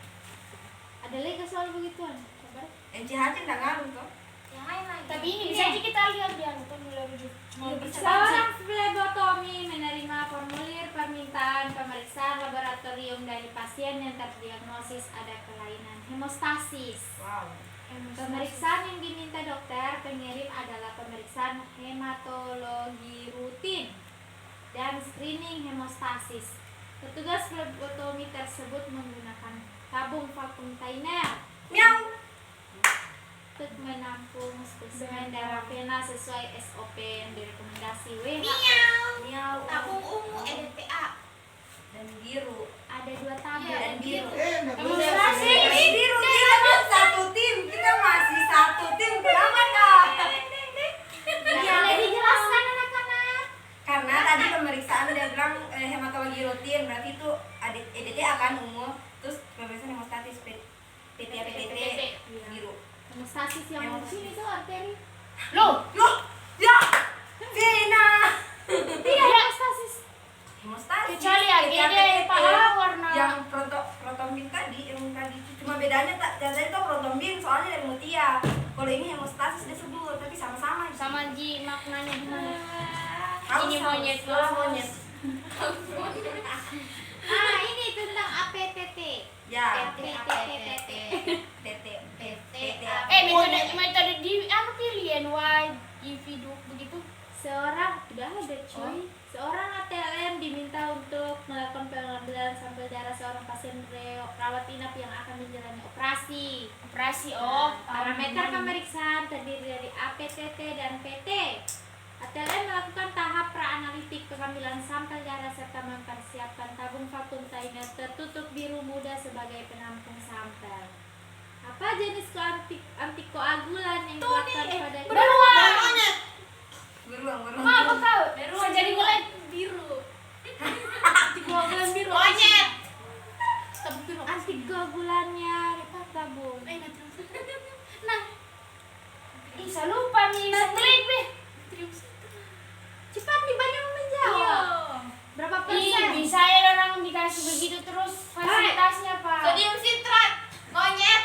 Speaker 3: Ada lagi soal begituan? Kabar?
Speaker 4: MCH enggak ngaruh toh.
Speaker 5: Yang lain lagi.
Speaker 2: Tapi ini bisa aja kita lihat dia nonton nilai rujuk. Cuma bisa
Speaker 3: Seorang flebotomi menerima formulir permintaan pemeriksaan laboratorium dari pasien yang terdiagnosis ada kelainan hemostasis.
Speaker 4: Wow.
Speaker 3: Pemeriksaan yang diminta dokter pengirim adalah pemeriksaan hematologi rutin dan screening hemostasis. Petugas flebotomi tersebut menggunakan tabung vakum Tainer
Speaker 4: Miau.
Speaker 3: untuk menampung spesimen darah vena sesuai SOP yang direkomendasi WHO.
Speaker 4: Miau.
Speaker 5: Tabung ungu EDTA.
Speaker 4: Dan biru.
Speaker 3: Ada 2 tabung.
Speaker 4: Dan biru.
Speaker 1: Nggak boleh.
Speaker 2: Demonstrasi.
Speaker 4: Biru kita kan satu tim. Kita masih satu tim. Kenapa kak?
Speaker 3: Boleh dijelaskan anak-anak?
Speaker 4: Karena tadi pemeriksaan dia bilang hematologi rutin, berarti itu EDT akan umum, terus pemeriksaan hemostatis PTA PTT biru.
Speaker 3: Hemostasis hemostasis yang di sini tuh arteri.
Speaker 2: Loh,
Speaker 4: Ya, Vena.
Speaker 3: Tidak hemostasis.
Speaker 4: Hemostasis.
Speaker 2: kecuali AGD Pak warna.
Speaker 4: Yang protombin tadi, yang tadi cuma bedanya tadi itu protombin soalnya dari mutia. Kalau ini hemostasis disebut, tapi sama-sama.
Speaker 2: Sama Ji maknanya gimana?
Speaker 4: Haus,
Speaker 2: Ini
Speaker 4: haus,
Speaker 2: monyet,
Speaker 4: haus.
Speaker 2: dua monyet.
Speaker 3: Ini tentang APTT.
Speaker 4: Ya,
Speaker 3: APTT.
Speaker 2: Metode di anu pilih NY, individu begitu.
Speaker 3: Seorang udah ada cuy. Seorang ATLM diminta untuk melakukan pengambilan sampel darah seorang pasien rawat inap yang akan menjalani operasi.
Speaker 2: Operasi
Speaker 3: Parameter pemeriksaan terdiri dari APTT dan PT. ATLM melakukan tahap praanalitik pengambilan sampel darah serta mempersiapkan tabung vakum Tynet tertutup biru muda sebagai penampung sampel. Apa jenis antikoagulan yang dilakukan pada
Speaker 2: Beruang.
Speaker 4: beruang.
Speaker 2: Apa kau? Saya jadi mulai
Speaker 3: biru? Antikoagulan biru.
Speaker 5: Monyet.
Speaker 3: Antikoagulannya tabung.
Speaker 2: Nah, saya lupa nih, seklik nih.
Speaker 3: Cepat nih banyak menjawab. Berapa persen?
Speaker 2: Bisa ya orang dikasih begitu terus fasilitasnya Pak.
Speaker 5: Sodium sitrat. Monyet.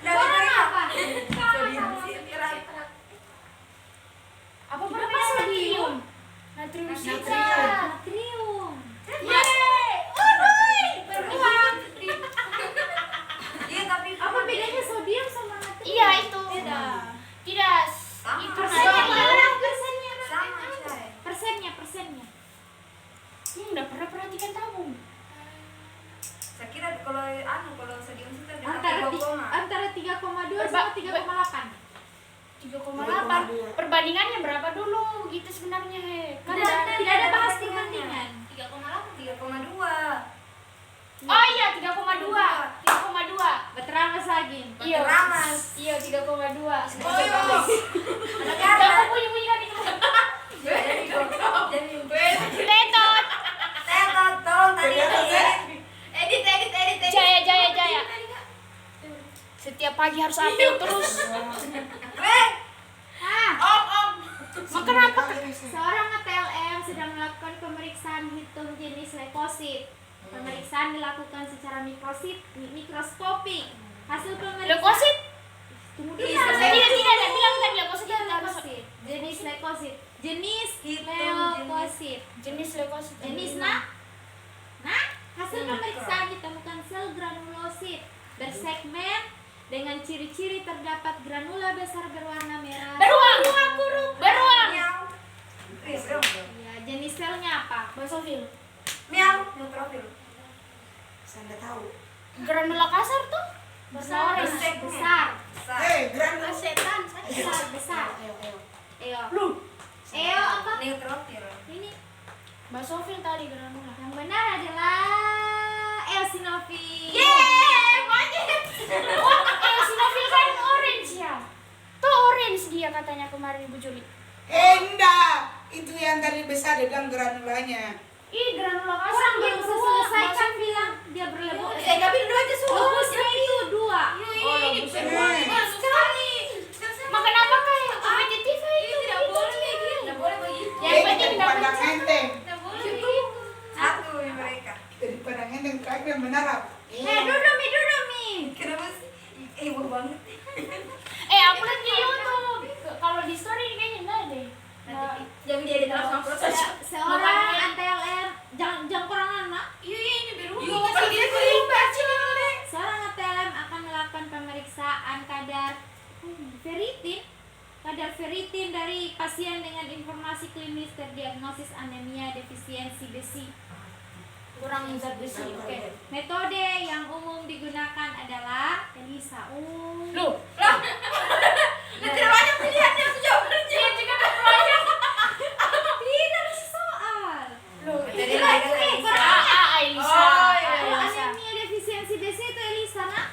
Speaker 3: Orang apa?
Speaker 4: Sodium sitrat.
Speaker 2: Apa
Speaker 3: Berapa
Speaker 2: perbedaan
Speaker 3: sodium?
Speaker 2: Natrium
Speaker 1: Natrium.
Speaker 2: sitrat.
Speaker 3: Natrium.
Speaker 2: Beruang.
Speaker 4: Iya, tapi
Speaker 3: Apa bedanya sodium sama natrium?
Speaker 2: Iya itu. Tidak.
Speaker 4: Sama.
Speaker 2: Itu
Speaker 3: Persennya
Speaker 2: natrium.
Speaker 3: mana? Persennya.
Speaker 4: sama, Chay.
Speaker 3: Persennya.
Speaker 2: Udah pernah perhatikan tabung.
Speaker 4: Saya kira kalau sodium sitrat
Speaker 3: Antara 3,2 sama 3,8.
Speaker 2: 3,8. Perbandingannya berapa dulu gitu sebenarnya kan
Speaker 3: Tidak ada bahas perbandingan.
Speaker 4: 3,2.
Speaker 2: Oh iya 3,2. 3,2.
Speaker 3: Berteramas lagi.
Speaker 2: Iya.
Speaker 4: Ramas.
Speaker 2: Iya 3,2.
Speaker 4: Negara.
Speaker 2: Kamu bunyi-bunyikan itu.
Speaker 4: Jadi
Speaker 2: Tetot.
Speaker 4: Tetot, tolong tadi
Speaker 5: Edit.
Speaker 2: Jaya. Setiap pagi harus apel terus. Makan apa?
Speaker 3: Seorang ATLM sedang melakukan pemeriksaan hitung jenis leukosit. Pemeriksaan dilakukan secara mikroskopik. Hasil pemeriksaan
Speaker 2: Leukosit?
Speaker 3: Tunggu
Speaker 4: Iya,
Speaker 3: dulu.
Speaker 2: Tidak ada bilang tadi leukosit
Speaker 3: Iya,
Speaker 2: harus
Speaker 3: leukosit. Jenis leukosit. Jenis
Speaker 4: Hitung
Speaker 3: leukosit.
Speaker 2: jenis leukosit.
Speaker 3: Jenisnya? Nah, hasil pemeriksaan ditemukan sel granulosit bersegmen dengan ciri-ciri terdapat granula besar berwarna merah.
Speaker 2: Beruang. Beruang.
Speaker 4: Miau.
Speaker 3: Ya, jenis selnya apa?
Speaker 2: Basofil.
Speaker 4: Miau, neutrofil.
Speaker 1: Saya nggak tahu.
Speaker 2: Granula kasar tuh.
Speaker 3: Besar.
Speaker 4: Besar.
Speaker 3: Besar.
Speaker 1: Granul.
Speaker 3: Besar.
Speaker 1: Ayo.
Speaker 3: Eo. Eo apa?
Speaker 4: Neutrofil.
Speaker 3: Ini
Speaker 2: Basofil tadi granula.
Speaker 3: yang benar adalah eosinofil.
Speaker 2: Sinofil kan orange ya. Tuh orange dia katanya kemarin Ibu Juli.
Speaker 1: Enggak. Itu yang tadi besar dia bilang granulanya.
Speaker 2: Ih granula kasar.
Speaker 3: Orang belum selesai kan bilang dia berlebok.
Speaker 5: Tapi dua aja
Speaker 3: Lobusnya itu 2.
Speaker 2: Makan apa kayak kompetitif itu?
Speaker 5: Tidak boleh kayak gini. Tidak boleh begitu.
Speaker 2: Yang penting dapat
Speaker 1: Pandang enteng.
Speaker 5: Tidak boleh begitu.
Speaker 4: Satu mereka.
Speaker 1: Dari pandang enteng terakhir yang benar apa?
Speaker 3: Duduk Mi.
Speaker 4: Kenapa sih? Ibu banget.
Speaker 2: Upload di YouTube. Kalau di story kayaknya enggak deh.
Speaker 5: Jangan jadi langsung proses.
Speaker 3: Seorang ATLM jangan kurang anak.
Speaker 5: Iya ini biru.
Speaker 3: Seorang ATLM akan melakukan pemeriksaan kadar ferritin dari pasien dengan informasi klinis terdiagnosis anemia defisiensi besi.
Speaker 2: Kurang zat besi. Oke.
Speaker 3: Metode yang umum digunakan adalah ELISA.
Speaker 2: Loh,
Speaker 5: Tidak banyak pilihannya aku jawabannya.
Speaker 3: Tidak bisa soal.
Speaker 4: Jadi lagi
Speaker 2: Elisa.
Speaker 3: Kalau anemia defisiensi besi itu ELISA, nak?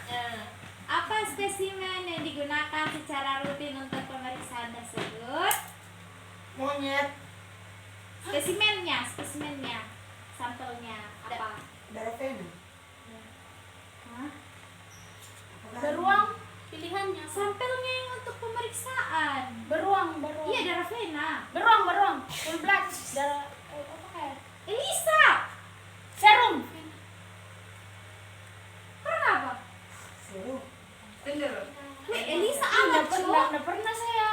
Speaker 3: Apa spesimen yang digunakan secara rutin untuk pemeriksaan tersebut?
Speaker 1: Monyet.
Speaker 3: Spesimennya, sampelnya apa?
Speaker 1: Darah vena.
Speaker 3: Hah?
Speaker 2: Beruang.
Speaker 3: Sampelnya yang untuk pemeriksaan.
Speaker 2: Beruang.
Speaker 3: Iya, darah vena.
Speaker 2: Beruang. Full blood. Darah apa kayak?
Speaker 3: Elisa.
Speaker 2: Serum.
Speaker 3: Pernah apa?
Speaker 1: Seru.
Speaker 4: Tender.
Speaker 3: Elisa
Speaker 2: Nggak
Speaker 3: amat
Speaker 2: pernah saya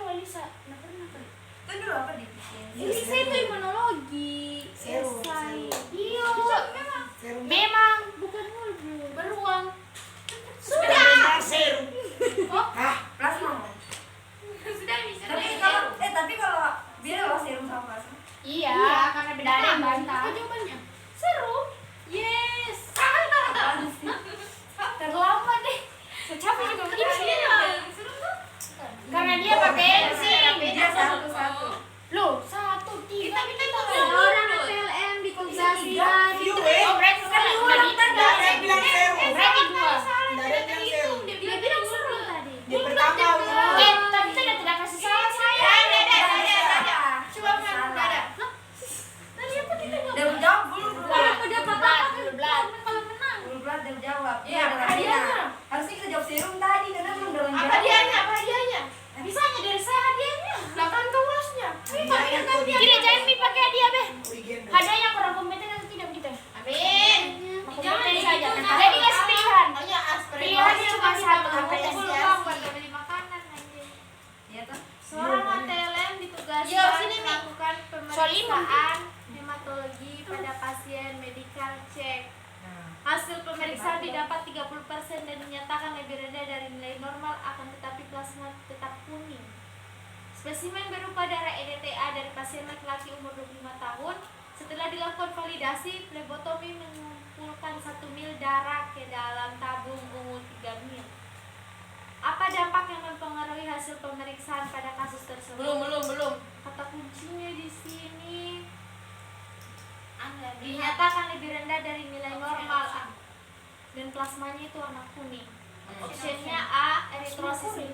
Speaker 2: Elisa. Nggak pernah kan?
Speaker 4: Tender apa dibikin?
Speaker 3: Elisa itu imunologi.
Speaker 1: Serum,
Speaker 3: Esai.
Speaker 1: serum.
Speaker 2: Iya.
Speaker 1: Seru.
Speaker 2: Memang bukan beruang.
Speaker 1: Sudah. Seru. Ah,
Speaker 4: Plasma.
Speaker 5: Sudah bisa.
Speaker 4: Tapi kalau beda loh serum sama plasma.
Speaker 2: Iya,
Speaker 3: karena beda
Speaker 2: Ada yang
Speaker 3: kamar.
Speaker 2: bantah.
Speaker 5: Apa jawabannya?
Speaker 2: Serum.
Speaker 3: Yes.
Speaker 2: Terlambat deh. Saya capek juga begini sih.
Speaker 5: Seru tuh.
Speaker 2: Karena dia pakai enzim.
Speaker 4: Dia satu.
Speaker 2: Loh, 1, 3.
Speaker 5: Kita
Speaker 3: Orang PLN ditugaskan.
Speaker 2: Oh, berarti
Speaker 1: saya bilang seru.
Speaker 2: berarti 2.
Speaker 1: Nggak ada yang bilang seru.
Speaker 3: Dia bilang seru tadi.
Speaker 1: Dia pertama udah.
Speaker 2: Tapi saya tidak kasih salah saya.
Speaker 5: Coba kan ada.
Speaker 3: Tadi apa kita
Speaker 4: Dia menjawab belum.
Speaker 3: Udah apa-apa
Speaker 2: Blood.
Speaker 3: kalau menang.
Speaker 4: Belum berat dia jawab.
Speaker 5: Iya,
Speaker 4: darah
Speaker 5: hadiahnya.
Speaker 4: vena. Harusnya kita jawab serum tadi karena belum dalam
Speaker 5: Apa hadiahnya? Apa hadiahnya?
Speaker 2: Bisanya dari saya hadiahnya.
Speaker 5: Lah kan kelasnya.
Speaker 2: Gini, jangan pakai hadiah, Beh.
Speaker 1: Legenda.
Speaker 2: Hadiahnya kurang kompeten atau tidak begitu?
Speaker 5: Amin.
Speaker 2: Kompeten saja.
Speaker 5: gitu, Nak.
Speaker 2: Jadi kasih pilihan.
Speaker 5: Tanya aspirin.
Speaker 2: Pilihannya cuma satu.
Speaker 3: Buat beli makanan anjing.
Speaker 4: Iya toh?
Speaker 3: Seorang TLM ditugaskan
Speaker 5: Yo, sini, Mi.
Speaker 3: melakukan
Speaker 2: Soal ini,
Speaker 3: pemeriksaan hematologi pada pasien medical check. Hasil pemeriksaan didapat 30% dan dinyatakan lebih rendah dari nilai normal, akan tetapi plasma tetap kuning. Spesimen berupa darah EDTA dari pasien laki-laki umur 25 tahun. Setelah dilakukan validasi, flebotomi mengumpulkan 1 mil darah ke dalam tabung ungu 3 mil. Apa dampak yang mempengaruhi hasil pemeriksaan pada kasus tersebut?
Speaker 5: Belum.
Speaker 3: Kata kuncinya di sini dinyatakan lebih rendah dari nilai normal dan plasmanya itu warna kuning. Optionnya A, eritrosit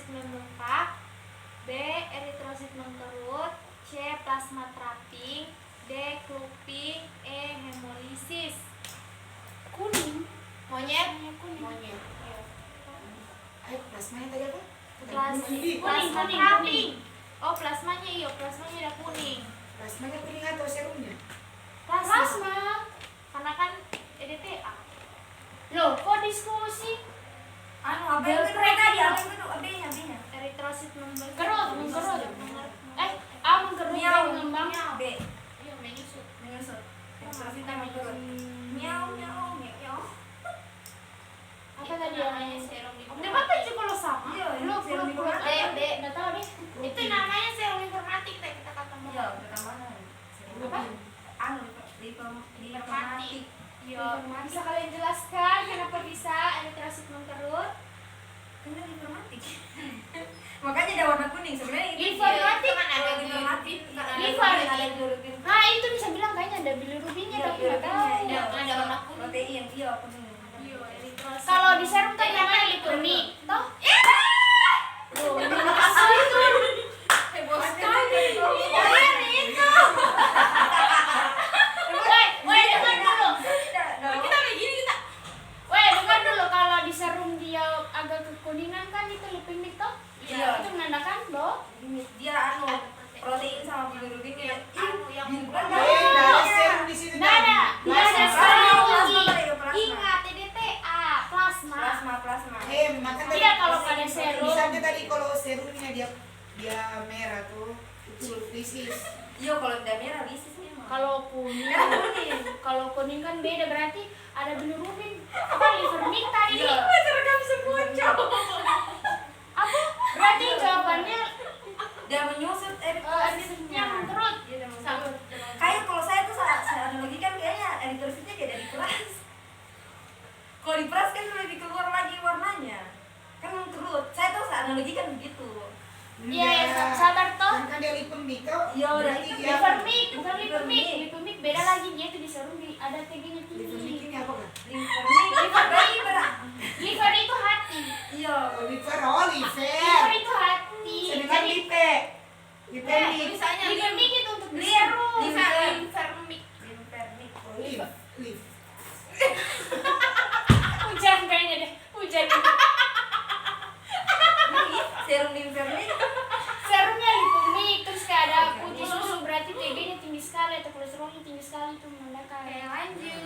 Speaker 3: membengkak, B, eritrosit mengkerut, C, plasma trapping, D, clumping, E, hemolisis.
Speaker 2: Kuning.
Speaker 5: Monyet.
Speaker 2: Kuning.
Speaker 5: Monyet.
Speaker 1: Ayo, plasmanya tadi apa?
Speaker 3: Plasma
Speaker 2: Kuning.
Speaker 3: trapping. Oh, plasmanya udah kuning.
Speaker 1: Plasmanya kuning atau serumnya?
Speaker 3: Plasma. Karena kan EDTA.
Speaker 2: Loh, kok diskusi?
Speaker 4: Apa yang kedua tadi? Apa yang kedua? B-nya.
Speaker 3: Eritrosit membengkak.
Speaker 2: Mengkerut. Mengkerut
Speaker 4: Miau.
Speaker 2: mengembang.
Speaker 4: B.
Speaker 5: Iya, menyusut.
Speaker 4: Menyusut. Eritrosit mengkerut. Miau.
Speaker 2: Apa tadi yang
Speaker 5: Namanya serum di
Speaker 3: Udah apa itu kalau sama?
Speaker 4: Iya,
Speaker 2: Belum,
Speaker 4: serum
Speaker 2: belum.
Speaker 4: informatik.
Speaker 5: D.
Speaker 2: Nggak tahu deh.
Speaker 5: Itu namanya serum informatik tadi kita kata
Speaker 4: Iya, pertambahan.
Speaker 2: Apa?
Speaker 4: Informatik.
Speaker 3: Yo, bisa kalian jelaskan kenapa bisa eritrosit mengkerut?
Speaker 4: Karena informatik. Makanya ada warna kuning sebenarnya itu.
Speaker 2: Informatik.
Speaker 5: Kan ada
Speaker 4: Kalau informatik.
Speaker 2: Liver.
Speaker 4: Ada bilirubin.
Speaker 2: Nah, itu bisa bilang kayaknya ada bilirubinnya tapi nggak tahu.
Speaker 4: Iya,
Speaker 5: Ada warna kuning.
Speaker 4: protein. Iya, kuning.
Speaker 3: Yo, eritrosit.
Speaker 2: Kalau di serum kan namanya lipurni, toh?
Speaker 5: Heboh sekali.
Speaker 2: Woi, dengar dulu.
Speaker 5: Kita begini kita.
Speaker 2: Woi, dengar dulu kalau di serum dia agak kekuningan kan itu lipimik toh?
Speaker 4: Iya.
Speaker 2: Itu menandakan bahwa
Speaker 4: Dia protein sama bilirubin yang
Speaker 1: Dari serum di sini.
Speaker 2: nggak ada
Speaker 4: Plasma.
Speaker 3: Ingat EDTA, plasma.
Speaker 4: Plasma.
Speaker 1: Maka tadi
Speaker 2: Tidak, kalau pada serum.
Speaker 1: misalnya tadi kalau serumnya dia merah tuh itu krisis.
Speaker 4: Iya, kalau udah merah lisis memang.
Speaker 2: kalau kuning kan beda, berarti ada bilirubin. Apa livermik tadi?
Speaker 4: Iya.
Speaker 5: Seragam semua cowok.
Speaker 2: Apa? Berarti jawabannya
Speaker 4: Dia menyusut
Speaker 2: eritrositnya mengkerut.
Speaker 4: Iya, dia menyusut. Kayak kalau saya tuh saya analogikan kayaknya eritrositnya kayak dari peras. Kalau di peras kan lebih keluar lagi warnanya. Kan mengkerut. Saya tuh saya analogikan begitu.
Speaker 2: Iya, sabar toh.
Speaker 1: Kan dia lipemik toh.
Speaker 4: Iya, udah
Speaker 1: Berarti
Speaker 4: itu
Speaker 1: dia
Speaker 2: Livermik, bukan
Speaker 4: Livermik.
Speaker 2: lipimik beda lagi, dia itu di serum ada TG-nya
Speaker 1: lipemik
Speaker 2: tinggi.
Speaker 1: ini apa kan?
Speaker 2: Liver itu hati.
Speaker 4: Iya.
Speaker 1: Liver,
Speaker 2: Liver itu hati.
Speaker 1: Sedangkan lipe. Lipemik.
Speaker 5: Misalnya
Speaker 2: Livermik itu untuk di
Speaker 4: Liver.
Speaker 2: serum.
Speaker 5: bisa invermik.
Speaker 4: Limfermik.
Speaker 1: Liv.
Speaker 2: Hujan kayaknya deh, hujan.
Speaker 4: serum limfermin.
Speaker 2: Serumnya lipomik, terus kayak ada putih susu, berarti TB-nya tinggi sekali atau kolesterolnya tinggi sekali, itu menandakan.
Speaker 3: Lanjut.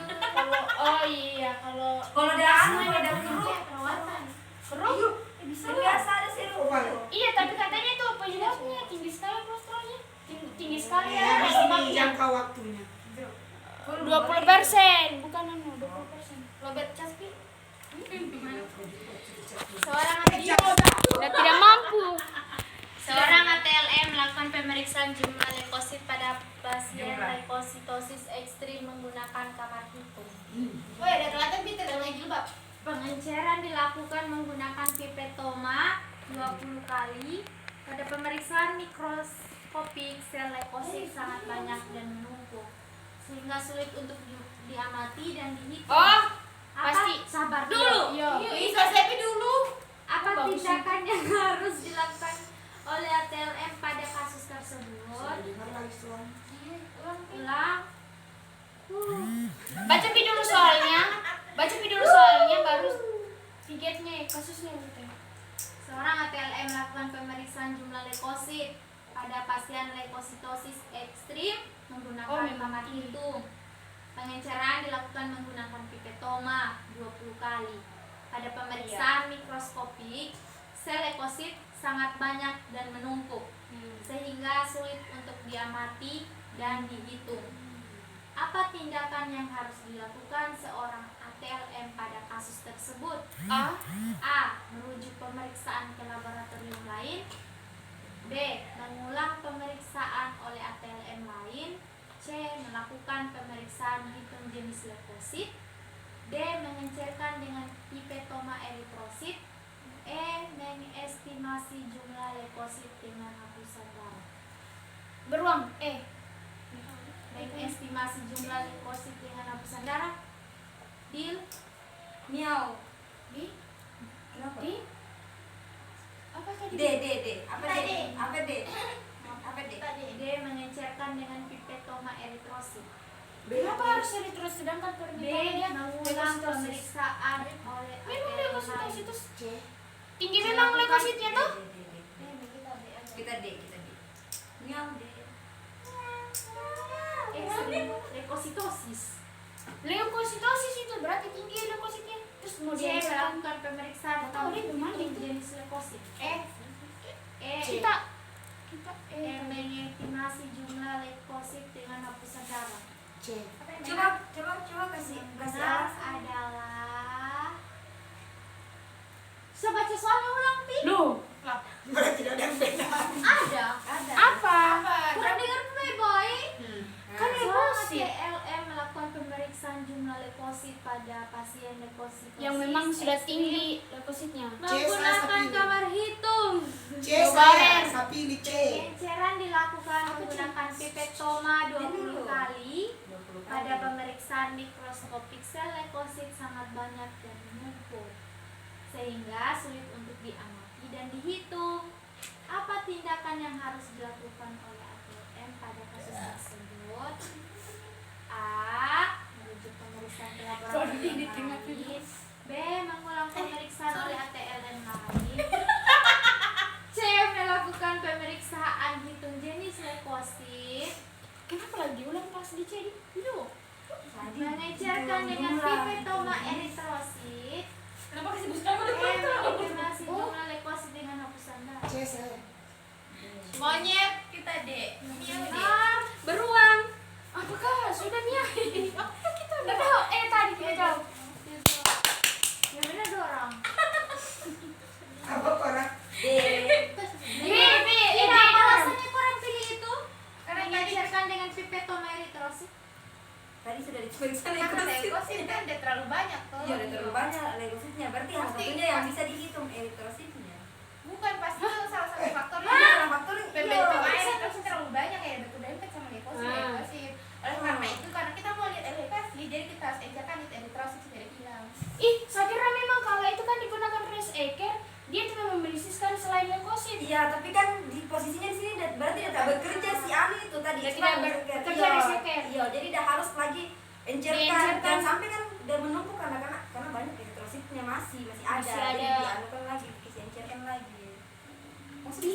Speaker 2: Oh iya, kalau
Speaker 4: Kalau ada anu, kalau ada flu,
Speaker 3: Perawatan.
Speaker 2: keruh,
Speaker 4: kan biasa ada serum itu.
Speaker 2: iya tapi katanya itu penyebabnya tinggi sekali kolesterolnya, tinggi sekali
Speaker 1: Ya,
Speaker 2: ya.
Speaker 1: masih jangka waktunya.
Speaker 2: 20%, bukan anu 20%.
Speaker 3: Robert Caspi.
Speaker 2: Seorang sudah tidak mampu.
Speaker 3: Seorang ATLM melakukan pemeriksaan jumlah leukosit pada pasien leukositosis ekstrim menggunakan kamar hitung.
Speaker 5: Oh ya, ada kelihatan pintar dan lagi jilbab.
Speaker 3: Pengenceran dilakukan menggunakan pipetoma 20 kali. Pada pemeriksaan mikroskopik, sel leukosit sangat banyak dan menumpuk sehingga sulit untuk diamati dan dihitung.
Speaker 2: Oh,
Speaker 3: Apa?
Speaker 2: pasti.
Speaker 3: Sabar dulu.
Speaker 2: Iya.
Speaker 5: Bisa selfie dulu.
Speaker 3: Apa
Speaker 2: Bagus.
Speaker 3: tindakan yang harus dilakukan oleh ATLM pada kasus tersebut?
Speaker 1: Dengar lagi suara.
Speaker 3: Ulang.
Speaker 2: Baca dulu soalnya. Baca dulu soalnya baru figurnya kasusnya gitu.
Speaker 3: Seorang ATLM melakukan pemeriksaan jumlah leukosit pada pasien leukositosis ekstrim menggunakan kamar hitung. Pengenceran dilakukan menggunakan pipetoma 20 kali. Pada pemeriksaan mikroskopik, sel leukosit sangat banyak dan menumpuk sehingga sulit untuk diamati dan dihitung. Apa tindakan yang harus dilakukan seorang ATLM pada kasus tersebut? A. Merujuk pemeriksaan ke laboratorium lain. B. Mengulang pemeriksaan oleh ATLM lain. C. Melakukan pemeriksaan hitung jenis leukosit. D. Mengencerkan dengan pipetoma eritrosit. E. Mengestimasi jumlah leukosit dengan hapusan darah.
Speaker 2: Beruang.
Speaker 3: Mengestimasi jumlah leukosit dengan hapusan darah. Deal.
Speaker 4: Miau.
Speaker 2: Di
Speaker 4: Kenapa?
Speaker 2: di apa tadi?
Speaker 4: D. Apa D? Apa D? Apa D?
Speaker 3: D. Mengencerkan dengan pipetoma eritrosit.
Speaker 2: Kenapa harus terus sedangkan
Speaker 3: B.
Speaker 2: permintaannya
Speaker 3: Mengulang pemeriksaan oleh
Speaker 2: memang
Speaker 3: ATLM
Speaker 2: leukositosis
Speaker 3: lain.
Speaker 2: tinggi memang leukositnya tuh.
Speaker 4: Kita D. Miau D.
Speaker 3: Ekstrim leukositosis.
Speaker 2: Leukositosis itu berarti tinggi leukositnya. Terus
Speaker 3: C.
Speaker 2: kemudian
Speaker 3: Melakukan pemeriksaan
Speaker 2: Tahu dia gimana
Speaker 3: hitung
Speaker 2: itu?
Speaker 3: jenis leukosit. E.
Speaker 2: kita
Speaker 3: Mengestimasi jumlah leukosit dengan hapusan darah.
Speaker 1: C.
Speaker 4: Coba kasih
Speaker 3: Benar
Speaker 4: alasan.
Speaker 3: adalah. Saya baca soalnya ulang, Pi.
Speaker 2: Loh,
Speaker 1: Berarti tidak ada yang benar.
Speaker 3: Ada.
Speaker 2: apa?
Speaker 3: Kurang dengar Playboy.
Speaker 2: Kan
Speaker 3: Seorang
Speaker 2: leukosit
Speaker 3: ATLM melakukan pemeriksaan jumlah leukosit pada pasien leukositosis
Speaker 2: yang memang sudah
Speaker 3: ekstrim
Speaker 2: tinggi leukositnya.
Speaker 3: menggunakan kamar hitung.
Speaker 1: C
Speaker 2: Coba,
Speaker 1: saya,
Speaker 2: Ren.
Speaker 1: sapi ini C.
Speaker 3: Pengenceran dilakukan menggunakan pipetoma 20 kali. Pada pemeriksaan mikroskopik, sel leukosit sangat banyak dan menumpuk sehingga sulit untuk diamati dan dihitung. Apa tindakan yang harus dilakukan oleh ATLM pada kasus tersebut? A. Merujuk pemeriksaan ke laboratorium lain. B. Mengulang pemeriksaan oleh ATLM lain. C. Melakukan pemeriksaan hitung jenis leukosit.
Speaker 2: Kenapa lagi ulang pas di C? Itu.
Speaker 3: Mengecerkan dengan pipetoma eritrosit.
Speaker 5: Kenapa kasih buskan gue
Speaker 3: Mengestimasi jumlah leukosit dengan hapusan darah.
Speaker 1: C saya.
Speaker 5: Monyet kita D.
Speaker 3: Beruang.
Speaker 2: Apakah sudah Mia? Kita udah tahu. Tadi kita tahu.
Speaker 3: Yang benar dorong.
Speaker 1: Apa orang?
Speaker 4: D.
Speaker 3: Tidak, alasannya kurang pilih itu. Karena mengecerkan dengan pipetoma eritrosit.
Speaker 4: Tadi sudah diperiksa
Speaker 5: Karena
Speaker 4: leukosit.
Speaker 5: leukosit kan udah terlalu banyak tuh.
Speaker 4: Iya, udah terlalu banyak leukositnya. Berarti yang
Speaker 5: Pasti.
Speaker 4: satunya yang bisa dihitung eritrositnya.
Speaker 5: Bukan pasti itu salah satu faktornya.
Speaker 4: Iya, salah faktor
Speaker 5: Pembentuk air itu terlalu banyak ya berdempet sama leukosit.
Speaker 2: Ah.
Speaker 5: Leukosit. Oleh karena itu karena kita mau lihat leukosit, jadi kita harus ejakan itu eritrosit sudah bilang.
Speaker 2: Ih, saya kira memang kalau itu kan digunakan rice eker, dia tidak memelisiskan selain leukosit.
Speaker 4: Iya, tapi kan di posisinya di sini berarti tidak bekerja si Ani itu tadi.
Speaker 2: Ya,
Speaker 4: Cuma
Speaker 2: tidak bekerja
Speaker 4: iya,
Speaker 2: reseker.
Speaker 4: Iya, jadi tidak harus lagi encerkan.
Speaker 2: Diencerkan.
Speaker 4: Dan sampai kan udah menumpuk karena banyak eritrositnya masih ada.
Speaker 2: Masih
Speaker 4: Jadi
Speaker 2: ada.
Speaker 4: dianukan lagi, encerkan lagi.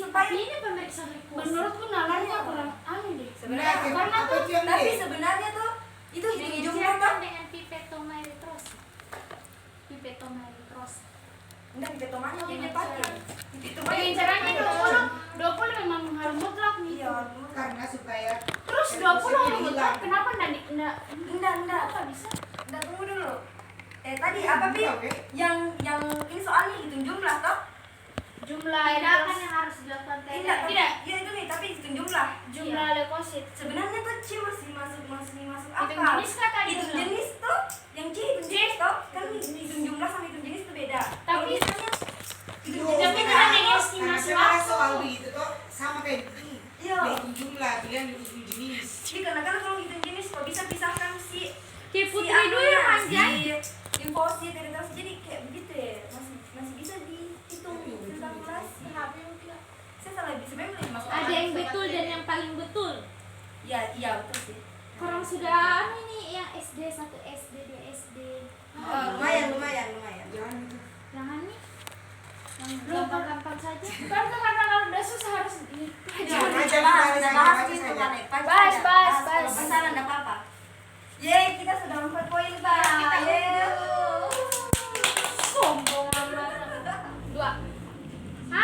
Speaker 4: supaya
Speaker 3: Tapi ini pemeriksaan leukosit.
Speaker 2: Menurutku nalarnya kurang anu deh.
Speaker 4: sebenarnya
Speaker 1: Nah, apa itu yang
Speaker 4: tapi
Speaker 1: D?
Speaker 4: sebenarnya tuh itu
Speaker 3: Dengan
Speaker 4: jumlah kan
Speaker 3: dengan pipetoma eritrosit. Pipetoma eritrosit.
Speaker 4: enggak dipetomanya
Speaker 3: Oh,
Speaker 4: dia
Speaker 3: dengan
Speaker 4: pakai
Speaker 3: cara.
Speaker 2: Dengan caranya 20 memang harus mutlak nih.
Speaker 4: iya
Speaker 1: Karena supaya
Speaker 2: Terus 20 harus mutlak, kenapa enggak
Speaker 4: enggak
Speaker 2: apa bisa?
Speaker 4: enggak tunggu dulu tadi apa Pi?
Speaker 1: Oke.
Speaker 4: yang ini soalnya hitung jumlah toh
Speaker 2: Jumlah
Speaker 3: Tidak kan
Speaker 2: eritrosit,
Speaker 3: yang harus dilakukan
Speaker 4: tidak
Speaker 3: TLR.
Speaker 2: Tidak.
Speaker 4: ya itu nih tapi hitung jumlah
Speaker 2: jumlah leukosit.
Speaker 4: sebenarnya tuh C masih masuk
Speaker 2: Hitung
Speaker 4: akal
Speaker 2: jenis kah tadi
Speaker 4: hitung
Speaker 2: bilang?
Speaker 4: jenis tuh yang C hitung jenis toh kan hitung jumlah sama hitung jenis tuh beda kalau
Speaker 2: Tapi-
Speaker 4: misalnya hitung
Speaker 1: Tuh,
Speaker 2: Tapi
Speaker 4: jenis
Speaker 2: karena
Speaker 1: karena
Speaker 2: ini estimasi
Speaker 1: karena
Speaker 2: waktu.
Speaker 1: soal begitu tuh sama kayak ini.
Speaker 4: Iya.
Speaker 1: Dia hitung jumlah, pilihan hitung jenis.
Speaker 4: jadi kadang-kadang kalau hitung jenis kok bisa pisahkan si
Speaker 3: Kayak Putri
Speaker 4: si
Speaker 3: dulu yang manjai.
Speaker 4: limfosit eritrosit jadi kayak begitu ya masih bisa dihitung tentang durasi saya salah sebenarnya belum masuk
Speaker 3: Ada
Speaker 4: akal.
Speaker 3: yang betul dan yang paling betul.
Speaker 4: iya betul sih
Speaker 3: Orang sudah anu ini yang SD 1 SD 2 SD.
Speaker 4: lumayan
Speaker 1: Jangan itu.
Speaker 3: Jangan nih. Yang gampang-gampang saja.
Speaker 2: Karena kalau udah susah harus
Speaker 1: Jangan
Speaker 2: dipelajari.
Speaker 1: aja
Speaker 4: bahas
Speaker 1: bahas
Speaker 4: bahas
Speaker 1: saja.
Speaker 4: gitu kan
Speaker 2: Bahas.
Speaker 4: kalau masalah enggak apa-apa yeay kita sudah 4 poin Pak
Speaker 5: Kita
Speaker 4: yeay
Speaker 3: Sombong amat. 2.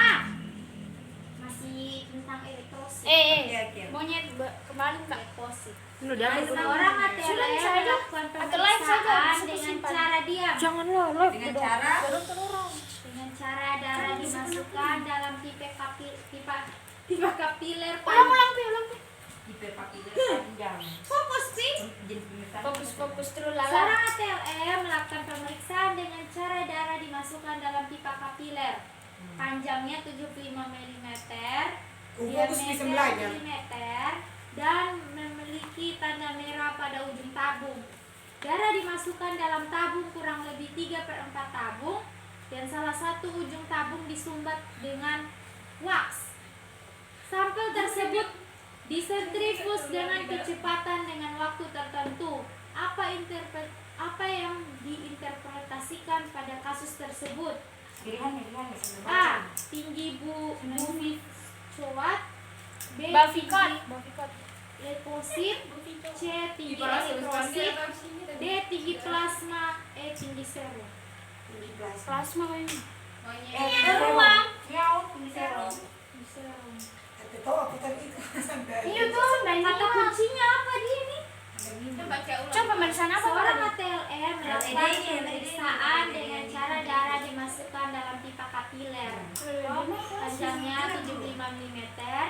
Speaker 3: Masih tentang eritrosit.
Speaker 4: Oke.
Speaker 2: Monyet kembali Kak.
Speaker 3: Eritrosit.
Speaker 2: Lu
Speaker 3: Seorang
Speaker 2: Sudah bisa
Speaker 3: ATLR
Speaker 2: aja.
Speaker 3: melakukan
Speaker 2: Atau live saja,
Speaker 3: pemeriksaan
Speaker 2: bisa
Speaker 3: dengan
Speaker 2: disimpan.
Speaker 3: cara diam.
Speaker 2: Janganlah
Speaker 4: dengan cara
Speaker 3: Dengan cara darah dimasukkan dalam pipa kapiler
Speaker 2: ulang Pi.
Speaker 4: hiperpapiler panjang
Speaker 3: Fokus sih.
Speaker 4: jenis pemeriksaan
Speaker 2: Fokus terus lala.
Speaker 3: Seorang ATLR melakukan pemeriksaan dengan cara darah dimasukkan dalam pipa kapiler. Panjangnya 75 mm,
Speaker 1: Fokus bisa
Speaker 3: diameter
Speaker 1: belajar.
Speaker 3: mm, dan memiliki tanda merah pada ujung tabung. Darah dimasukkan dalam tabung kurang lebih 3/4 tabung dan salah satu ujung tabung disumbat dengan wax. Sampel tersebut disentrifus dengan kecepatan dengan waktu tertentu. Apa yang diinterpretasikan pada kasus tersebut?
Speaker 4: pilihan
Speaker 3: A. Tinggi bufit coat. B.
Speaker 2: Bafikot.
Speaker 3: Tinggi leukosit. C. Tinggi eritrosit. D. Tinggi plasma. E. Tinggi serum.
Speaker 2: Plasma ini.
Speaker 3: Ruang.
Speaker 4: tinggi serum
Speaker 3: Serum.
Speaker 1: Tapi tahu aku tadi itu sampai.
Speaker 2: Iya tuh,
Speaker 3: Kata kuncinya apa dia nih?
Speaker 2: Coba pemeriksaan apa
Speaker 3: Seorang
Speaker 2: tadi?
Speaker 3: ATLR melakukan pemeriksaan dengan cara darah dimasukkan dalam pipa kapiler. Panjangnya 75 mm,